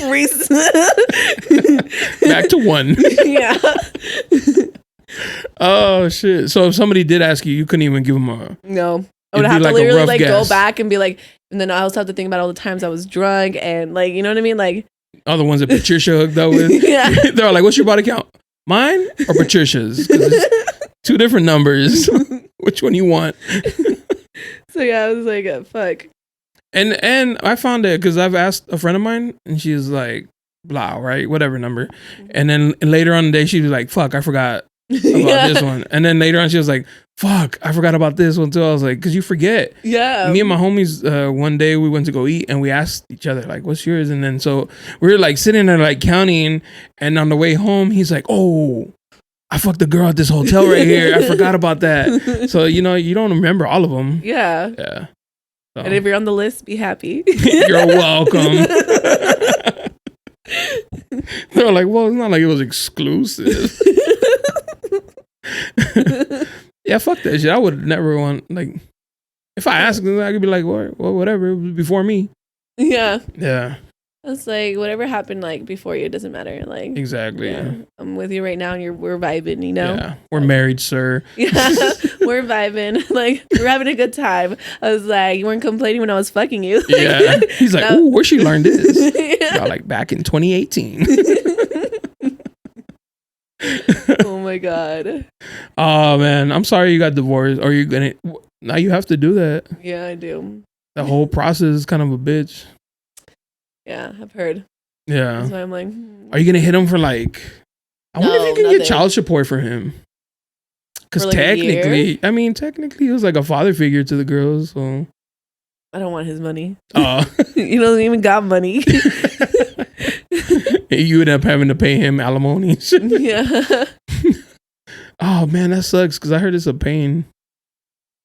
back to 1. Yeah. Oh shit! So if somebody did ask you, you couldn't even give them a no. I would have to literally like go back and be like, and then I also have to think about all the times I was drunk and like, you know what I mean, like all the ones that Patricia hooked up with. Yeah. They're like, what's your body count? Mine or Patricia's? 'Cause it's 2 different numbers. Which one you want? So yeah, I was like, fuck. And I found it because I've asked a friend of mine and she's like, blah, right? Whatever number. And then later on in the day, she was like, fuck, I forgot about this one. And then later on, she was like, fuck, I forgot about this one too. I was like, because you forget. Yeah. Me and my homies, one day we went to go eat and we asked each other, like, what's yours? And then so we were like sitting there like counting. And on the way home, he's like, oh, I fucked the girl at this hotel right here. I forgot about that. So, you know, you don't remember all of them. Yeah. Yeah. So. And if you're on the list, be happy. You're welcome. They're like, well, it's not like it was exclusive. Yeah, fuck that shit. I would never want, like, if I asked them, I could be like, well, whatever. It was before me. Yeah. Yeah. It's like, whatever happened, like, before you, it doesn't matter. Like, exactly. Yeah. I'm with you right now, and we're vibing, you know? Yeah. We're married, sir. Yeah. We're vibing. Like, we're having a good time. I was like, you weren't complaining when I was fucking you. Like, yeah. He's like, ooh, where she learned this? Yeah. Y'all, like, back in 2018. Oh my god. Oh man, I'm sorry you got divorced. Or you're gonna now you have to do that. Yeah, I do. The whole process is kind of a bitch. Yeah, I've heard. Yeah. That's why I'm like, are you gonna hit him for like? I wonder if you can get child support for him. Because like technically, technically, he was like a father figure to the girls. So I don't want his money. Oh, you don't even got money. You would end up having to pay him alimony. Yeah. Oh man, that sucks because I heard it's a pain.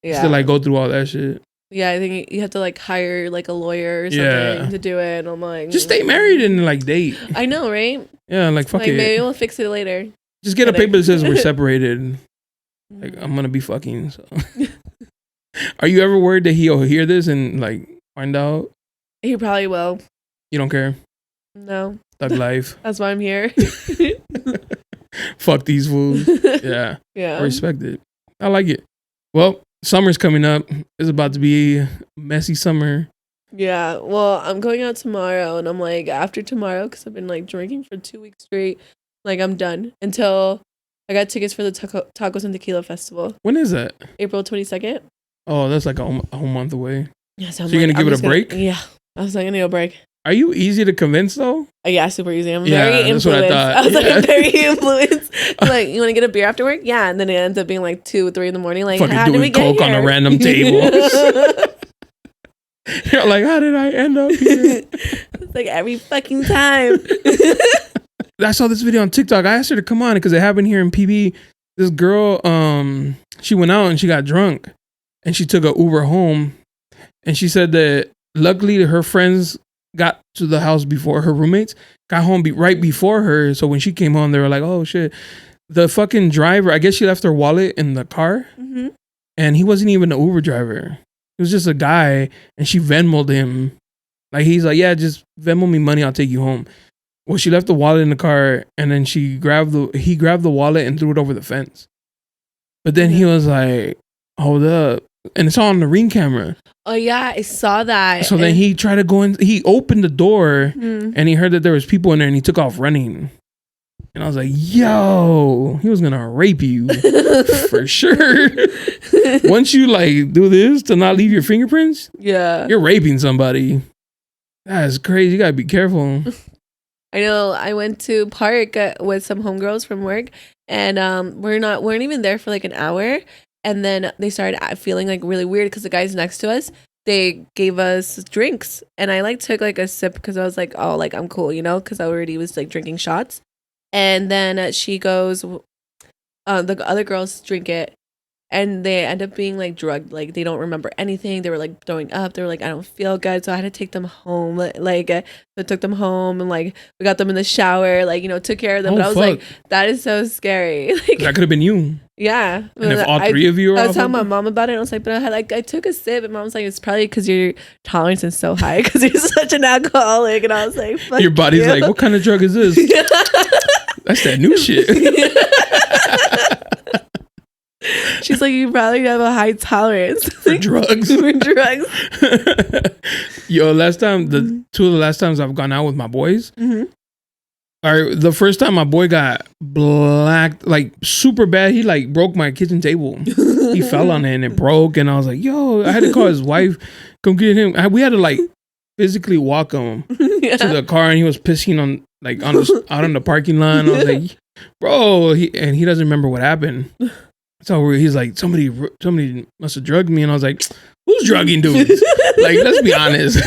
Yeah. To like go through all that shit. Yeah, I think you have to like hire like a lawyer or something to do it. And I'm like, just stay married and like date. I know, right? Yeah, like fuck it. Maybe we'll fix it later. Just get a paper that says we're separated. Like I'm gonna be fucking. So. Are you ever worried that he'll hear this and like find out? He probably will. You don't care? No. Thug life. That's why I'm here. Fuck these fools. Yeah. Yeah. I respect it. I like it. Well, summer's coming up. It's about to be a messy summer. Yeah. Well, I'm going out tomorrow and I'm like, after tomorrow, because I've been like drinking for 2 weeks straight, like I'm done until I got tickets for the Tacos and Tequila Festival. When is that? April 22nd. Oh, that's like a whole month away. Yeah, so you're going to give it a break? Yeah. I was like, I need a break. Are you easy to convince though? Yeah, super easy. I'm very influenced. That's what I thought. I was like, I'm very influenced. Like, you want to get a beer after work? Yeah. And then it ends up being like 2 or 3 in the morning. Like, fucking how did we get coke here? On a random table. You're like, how did I end up here? It's like every fucking time. I saw this video on TikTok. I asked her to come on because it happened here in PB. This girl, she went out and she got drunk and she took an Uber home. And she said that luckily her friends got to the house before her roommates got home right before her. So when she came home, they were like, oh shit. The fucking driver, I guess she left her wallet in the car. Mm-hmm. And he wasn't even an Uber driver. He was just a guy and she Venmo'd him. Like he's like, yeah, just Venmo me money. I'll take you home. Well, she left the wallet in the car, and then he grabbed the wallet and threw it over the fence. But then he was like, hold up. And it's all on the Ring camera. Oh, yeah, I saw that. So then he tried to go in. He opened the door, and he heard that there was people in there, and he took off running. And I was like, yo, he was going to rape you for sure. Once you like do this to not leave your fingerprints, you're raping somebody. That's crazy. You got to be careful. I know. I went to park with some homegirls from work, and weren't even there for like an hour. And then they started feeling like really weird because the guys next to us, they gave us drinks, and I like took like a sip because I was like, oh, like I'm cool, you know, because I already was like drinking shots. And then she goes, the other girls drink it, and they end up being like drugged. Like they don't remember anything. They were like throwing up. They were like, I don't feel good. So I had to take them home. Like I took them home, and like we got them in the shower, like, you know, took care of them. But I was like, that is so scary. Like, that could have been you. Yeah. And if all three of you are, I was telling my mom about it, and I was like, but I took a sip, and mom was like, it's probably because your tolerance is so high because you're such an alcoholic. And I was like, fuck, your body's like, what kind of drug is this? That's that new shit. She's like, you probably have a high tolerance for drugs. Yo, last time, two of the last times I've gone out with my boys. The first time my boy got blacked, like super bad. He like broke my kitchen table. He fell on it and it broke. And I was like, yo, I had to call his wife, come get him. We had to like physically walk him to the car, and he was pissing on out on the parking lot. I was like, bro, he doesn't remember what happened. So he's like, somebody must have drugged me, and I was like, who's drugging dudes? Like, let's be honest.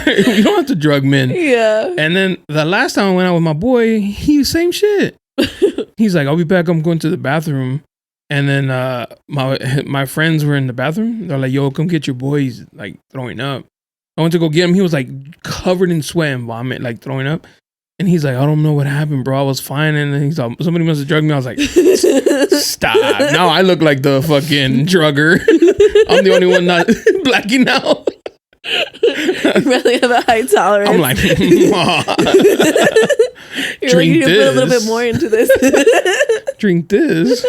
You don't have to drug men. Yeah. And then the last time I went out with my boy, same shit. He's like, I'll be back. I'm going to the bathroom. And then my friends were in the bathroom. They're like, yo, come get your boy. He's like throwing up. I went to go get him. He was like covered in sweat and vomit, like throwing up. And he's like, I don't know what happened, bro. I was fine. And then he's like, somebody must have drugged me. I was like, stop. Now I look like the fucking drugger. I'm the only one not blacking out. You really have a high tolerance. I'm like, You're drink like, you this. Put a little bit more into this. Drink this.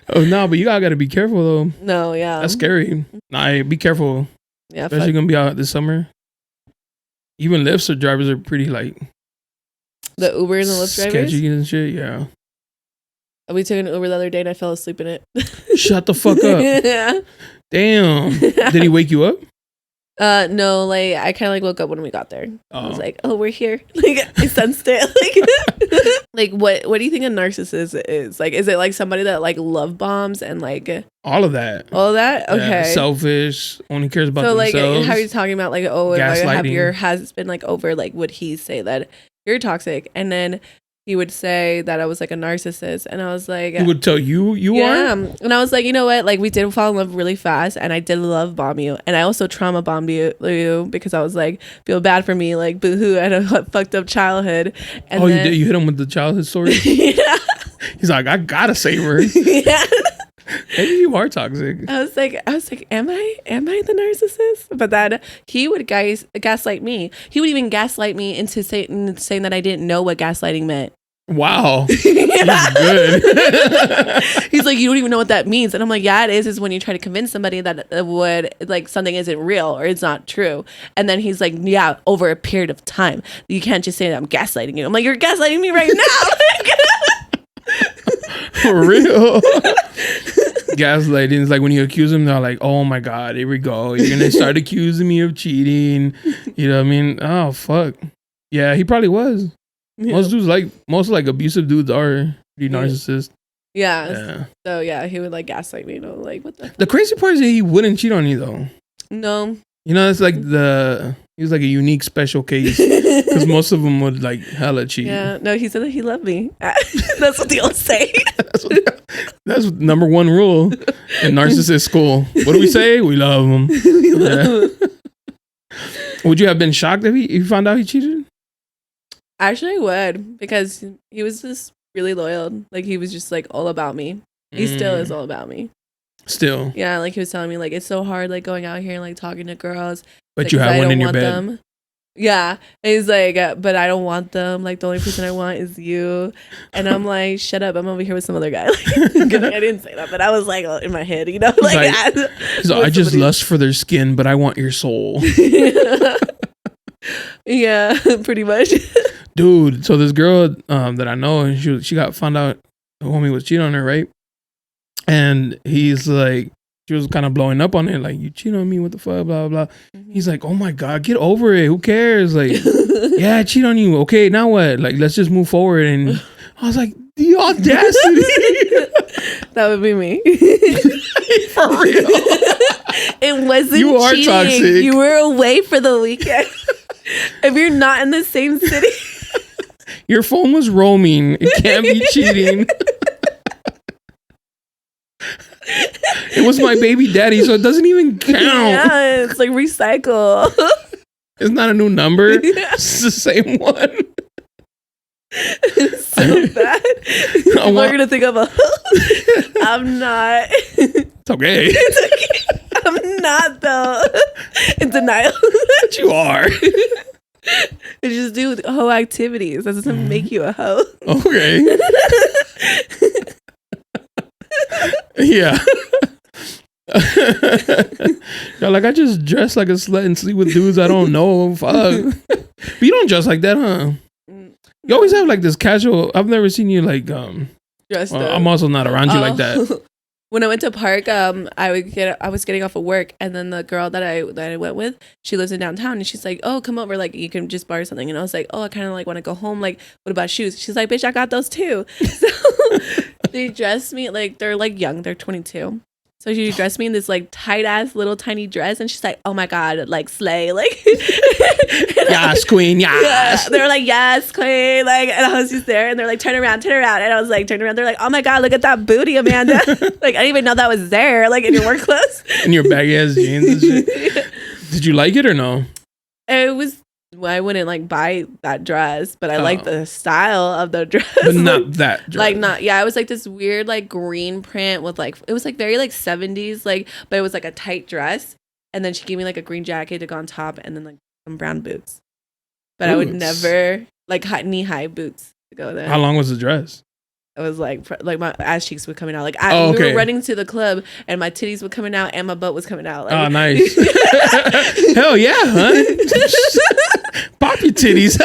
Oh, no, but you got to be careful, though. No, yeah. That's scary. Nah, be careful. Yeah, especially going to be out this summer. Even Lyft drivers are pretty like the Ubers and Lyft drivers, sketchy and shit. Yeah. We took an Uber the other day and I fell asleep in it. Shut the fuck up. Yeah. Damn. Did he wake you up? No, like I kind of like woke up when we got there. I was like, oh, we're here. Like I sensed it. Like what do you think a narcissist is? Like, is it like somebody that like love bombs and like all of that? All of that? Okay. Yeah, selfish, only cares about themselves. So like how are you talking about like, oh, if I have your husband like over, like would he say that you're toxic? And then he would say that I was like a narcissist, and I was like, he would tell you are. And I was like, you know what? Like we did fall in love really fast, and I did love bomb you, and I also trauma bombed you because I was like, feel bad for me, like boohoo, I had a fucked up childhood. And then, you did? You hit him with the childhood story? Yeah. He's like, I gotta save her. Yeah. Maybe you are toxic. I was like, am I the narcissist? But that he would gaslight me. He would even gaslight me into saying that I didn't know what gaslighting meant. Wow. He's good. He's like, you don't even know what that means. And I'm like, yeah, it is when you try to convince somebody that would like something isn't real or it's not true. And then he's like, yeah, over a period of time. You can't just say that I'm gaslighting you. I'm like, you're gaslighting me right now. For real. Gaslighting is like when you accuse them, they're like, oh my God, here we go. You're going to start accusing me of cheating. You know what I mean? Oh, fuck. Yeah, he probably was. Yeah. Most abusive dudes are pretty narcissists. Yeah. So yeah, he would like gaslight me, you know, like what the crazy part is that he wouldn't cheat on you though. No. You know, it's like he was like a unique special case because most of them would like hella cheat. Yeah. No, he said that he loved me. That's what they all say. That's number one rule in narcissist school. What do we say? We love him. Would you have been shocked if you found out he cheated? Actually, I would, because he was just really loyal. Like he was just like all about me. He still is all about me. Still. Yeah, like he was telling me like it's so hard like going out here and like talking to girls. But like, you have one in your bed. Yeah. And he's like, but I don't want them. Like, the only person I want is you. And I'm like, shut up. I'm over here with some other guy. Like, I didn't say that, but I was like in my head, you know? Like, I just lust for their skin, but I want your soul. Yeah, pretty much. Dude, so this girl that I know, and she got found out the homie was cheating on her, right? And he's like, she was kind of blowing up on it, like, you cheat on me, what the fuck, blah, blah, blah. Mm-hmm. He's like, oh my God, get over it. Who cares? Like, yeah, I cheat on you. Okay, now what? Like, let's just move forward. And I was like, the audacity. That would be me. For real. It wasn't you are cheating. Toxic. You were away for the weekend. If you're not in the same city. Your phone was roaming. It can't be cheating. It was my baby daddy, so it doesn't even count. Yeah, it's like recycle. It's not a new number. Yeah. It's the same one. It's so bad. People are gonna think I'm I'm not. It's okay. It's okay. I'm not though. In denial. But you are. You just do hoe activities. That doesn't make you a hoe. Okay. Yeah. You're like, I just dress like a slut and sleep with dudes I don't know. Fuck. But you don't dress like that, huh? You always have like this casual. I've never seen you like dressed up. I'm also not around you like that. When I went to park, I was getting off of work, and then the girl that I went with, she lives in downtown, and she's like, "Oh, come over, like you can just borrow something." And I was like, "Oh, I kind of like want to go home. Like, what about shoes?" She's like, "Bitch, I got those too." So they dressed me like they're like young, they're 22. So she dressed me in this like tight ass little tiny dress, and she's like, "Oh my God, like slay, like yes, queen, yes." Yeah, they were like, "Yes, queen," like, and I was just there, and they're like, turn around," and I was like, turn around. They're like, "Oh my God, look at that booty, Amanda!" Like, I didn't even know that was there, like in your work clothes, in your baggy ass jeans and shit. Yeah. Did you like it or no? It was. Well, I wouldn't like buy that dress, but I like the style of the dress. But not that dress. Like not, yeah, it was like this weird like green print with like, it was like very like 70s, like, but it was like a tight dress. And then she gave me like a green jacket to go on top and then like some brown boots. But I would never like knee-high boots to go there. How long was the dress? It was like my ass cheeks were coming out. Like we were running to the club and my titties were coming out and my butt was coming out. Like, oh, nice. Hell yeah, huh? Pop your titties.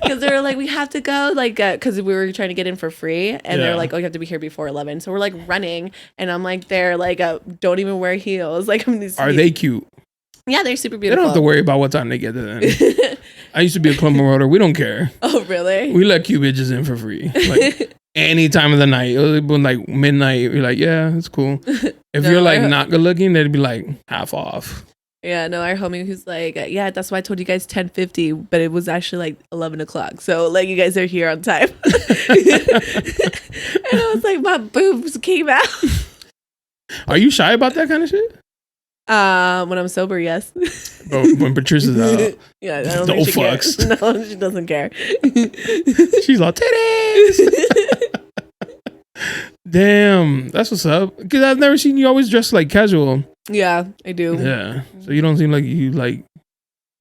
Because they were like, we have to go, like, because we were trying to get in for free, and they're like, oh, you have to be here before 11. So we're like running, and I'm like, they're like, don't even wear heels. Like, are they cute? Yeah, they're super beautiful. They don't have to worry about what time they get there. Then. I used to be a club promoter. We don't care. Oh, really? We let cute bitches in for free. Like any time of the night. It would be like midnight. You're like, yeah, it's cool. If you're like not good looking, they'd be like half off. Yeah, no, our homie who's like, yeah, that's why I told you guys 10:50, but it was actually like 11 o'clock. So like you guys are here on time. And I was like, my boobs came out. Are you shy about that kind of shit? When I'm sober, yes. But when Patricia's out, yeah, I don't think she fucks. Cares. No, she doesn't care. She's all titties. Damn, that's what's up. Because I've never seen you always dressed like casual. Yeah, I do. Yeah, so you don't seem like you like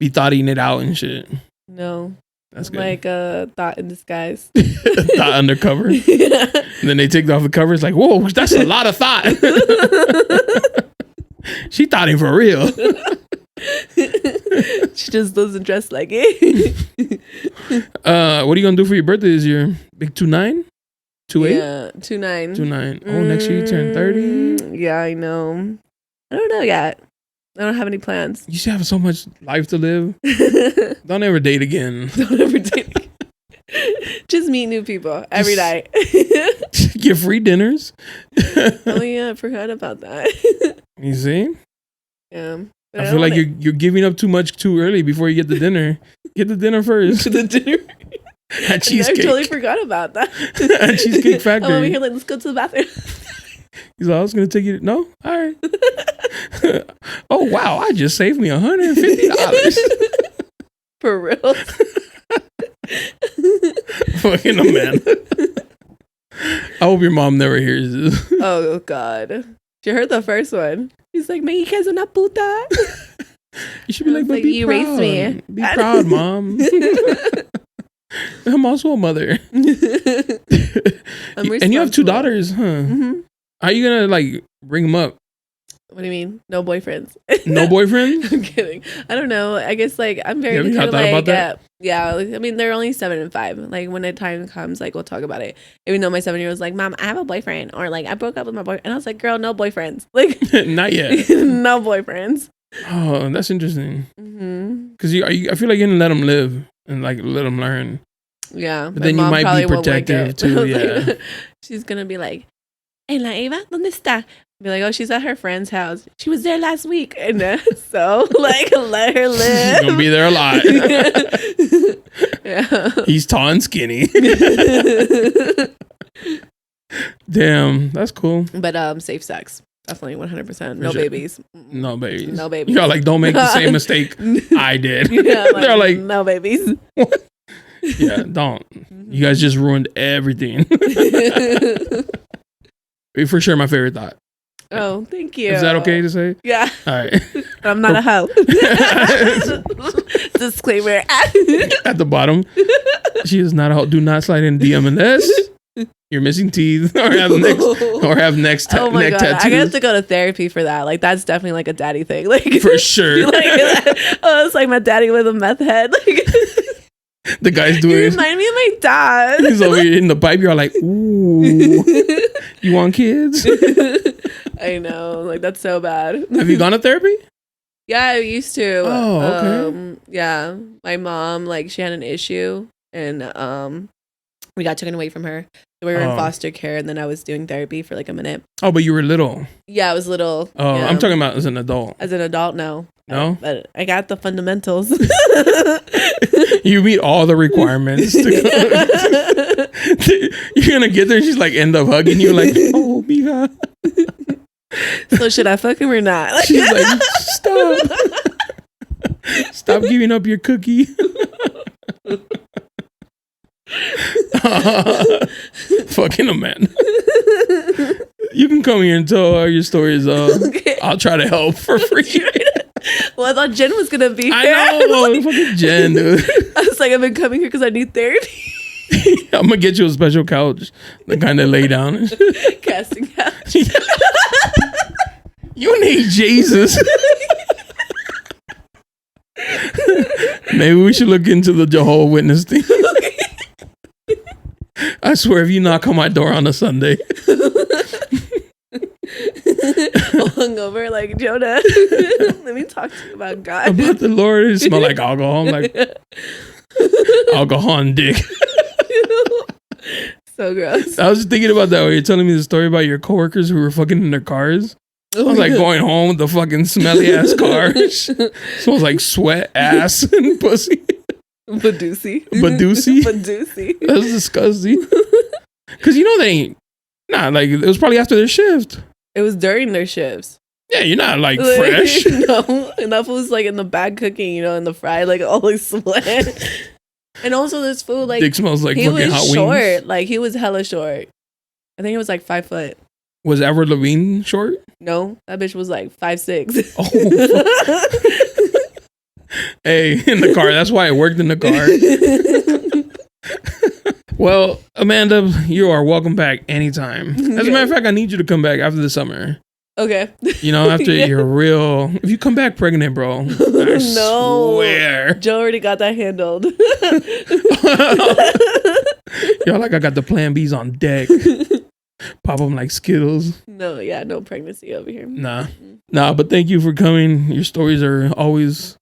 be thoughting it out and shit. No, that's good. Like a thought in disguise. Thought undercover. Yeah. And then they take off the cover. It's like, whoa, that's a lot of thought. She thought him for real. She just doesn't dress like it. What are you gonna do for your birthday this year? Big 2-9? 2-8? Yeah, 2-9. 2-9. Oh, next year you turn 30? Yeah, I know. I don't know yet. I don't have any plans. You should have so much life to live. Don't ever date again. Don't ever date again. Just meet new people every night. Get free dinners. Oh yeah, I forgot about that. You see? Yeah. I feel like you're giving up too much too early before you get the dinner. Get the dinner first. The dinner. At Cheesecake. I totally forgot about that. At Cheesecake Factory. I'm over here like, let's go to the bathroom. He's like, I was going to take you. No? All right. Oh, wow. I just saved me $150. For real? Fucking a man. I hope your mom never hears this. Oh, God. She heard the first one. She's like, me queso una puta. You should be like, but like, be you proud. raised me. Be proud, mom. I'm also a mother. And you have 2 daughters, huh? Mm-hmm. How are you gonna like bring them up? What do you mean? No boyfriends. No boyfriends? I'm kidding. I don't know. I guess like I'm very You kind of thought like about that? yeah. Like, I mean, they're only 7 and 5. Like when the time comes, like we'll talk about it. Even though my 7-year-old was like, "Mom, I have a boyfriend," or like I broke up with my boyfriend, and I was like, "Girl, no boyfriends." Like Not yet. no boyfriends. Oh, that's interesting. Mm-hmm. Because I feel like you didn't let them live and like let them learn. Yeah, But then you might be protective too. Yeah. Like, she's gonna be like, "Hey, la Eva, ¿dónde está?" Be like, "Oh, she's at her friend's house. She was there last week." And so, like, let her live. She's gonna be there a lot. Yeah. He's tall and skinny. Damn, that's cool. But safe sex. Definitely 100%. No sure. babies. No babies. No babies. Y'all like, don't make the same mistake I did. Yeah, They're like, no babies. yeah, don't. You guys just ruined everything. For sure, my favorite thought. Oh, thank you. Is that okay to say? Yeah. All right. I'm not a hoe. Disclaimer. At the bottom, she is not a hoe. Do not slide in DM unless you're missing teeth or have neck Oh my neck God. tattoos. I have to go to therapy for that. Like that's definitely like a daddy thing. Like For sure. like, oh, it's like my daddy with a meth head. Like The guy's you doing. remind me of my dad. He's over here in the pipe. You're like, ooh, you want kids? I know, like that's so bad. Have you gone to therapy? Yeah, I used to. Oh, okay. Yeah, my mom, like, she had an issue, and we got taken away from her. So we were in foster care, and then I was doing therapy for like a minute. Oh, but you were little. Yeah, I was little. Oh, yeah. I'm talking about as an adult. As an adult, no. No? But I got the fundamentals. You meet all the requirements. You're going to get there and she's like, end up hugging you like, oh, mija. So should I fuck him or not? Like, She's like, stop. Stop giving up your cookie. Fucking a man. You can come here and tell all your stories. Okay. I'll try to help for free. Well, I thought Jen was going to be here. I know. Fucking Jen, dude. I was like, I've been coming here because I need therapy. I'm going to get you a special couch to kind of lay down. Casting couch. You need Jesus. Maybe we should look into the Jehovah's Witness thing. Okay. I swear, if you knock on my door on a Sunday. Hungover like Jonah. Let me talk to you about God. About the Lord. It smell like alcohol. I'm like, alcohol and dick. So gross. I was just thinking about that when you're telling me the story about your coworkers who were fucking in their cars. I was like going home with the fucking smelly ass car. Smells like sweat, ass, and pussy. Badusi. Badusi? That's disgusting. Because you know they ain't. Nah, like it was probably after their shift. It was during their shifts. Yeah, you're not like fresh. No, and that was like in the back cooking, you know, in the fry, like all like sweat. And also this food, like Dick smells like he fucking was hot short. wings. Like he was hella short. I think he was like 5 foot. Was Avril Lavigne short? No, that bitch was like 5'6". Oh. Hey, in the car. That's why it worked in the car. Well, Amanda, you are welcome back anytime. As a matter of fact, I need you to come back after the summer. Okay. You know, after you're real. If you come back pregnant, bro, I swear. Joe already got that handled. You're like, I got the plan Bs on deck. Pop them like Skittles. No, yeah, no pregnancy over here. Nah, but thank you for coming. Your stories are always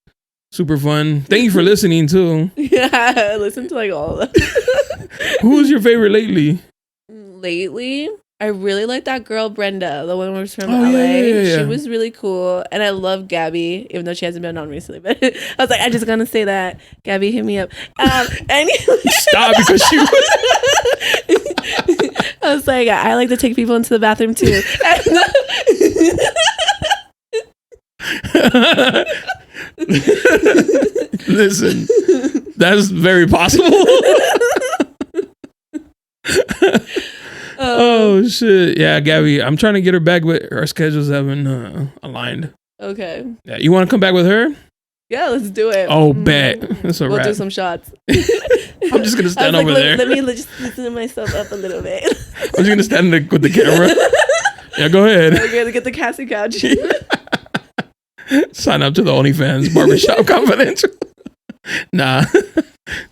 super fun. Thank you for listening too. Yeah, I listened to like all of them. Who's your favorite lately? Lately, I really like that girl Brenda, the one who was from Oh, LA. yeah. She was really cool, and I love Gabby, even though she hasn't been on recently. But I was like, I'm just gonna say that Gabby hit me up. Anyway. Stop, because she was. I was like, I like to take people into the bathroom too. Listen, that's very possible. Oh shit, yeah, Gabby, I'm trying to get her back, but our schedules haven't aligned. Okay. Yeah, you want to come back with her? Yeah, let's do it. Oh, bet. That's a We'll wrap. do some shots. I'm just gonna stand over there. Let me just loosen myself up a little bit. I'm just gonna stand there with the camera. Yeah, go ahead. I'm gonna get the Cassie couch. Sign up to the OnlyFans Barbershop Confidential. Nah.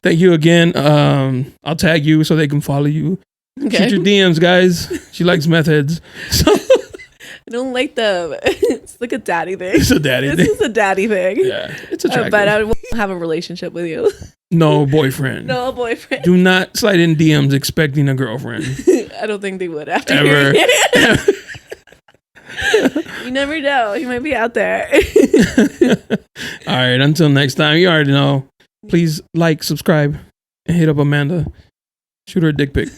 Thank you again. I'll tag you so they can follow you. Okay. Shoot your DMs, guys. She likes meth heads. So I don't like them. It's like a daddy thing. it's a daddy This thing. is a daddy thing. Yeah, it's attractive. But I won't have a relationship with you. No boyfriend. No boyfriend. Do not slide in DMs expecting a girlfriend. I don't think they would after Ever. hearing it. You never know. He might be out there. All right, until next time, you already know. Please like, subscribe, and hit up Amanda. Shoot her a dick pic.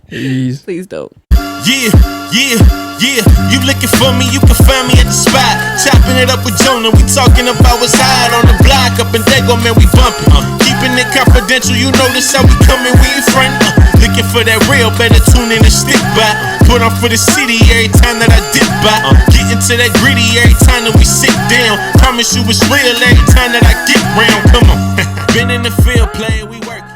Please. Please don't. Yeah, yeah, yeah. You looking for me, you can find me at the spot. Chopping it up with Jonah. We talking about what's hot on the block. Up in Dago, man, we bumping. Keeping it confidential, you notice how we coming, we in front. Looking for that real, better tune in and stick by. Put on for the city every time that I dip by. Getting to that gritty every time that we sit down. Promise you it's real every time that I get round. Come on. Been in the field playing, we work.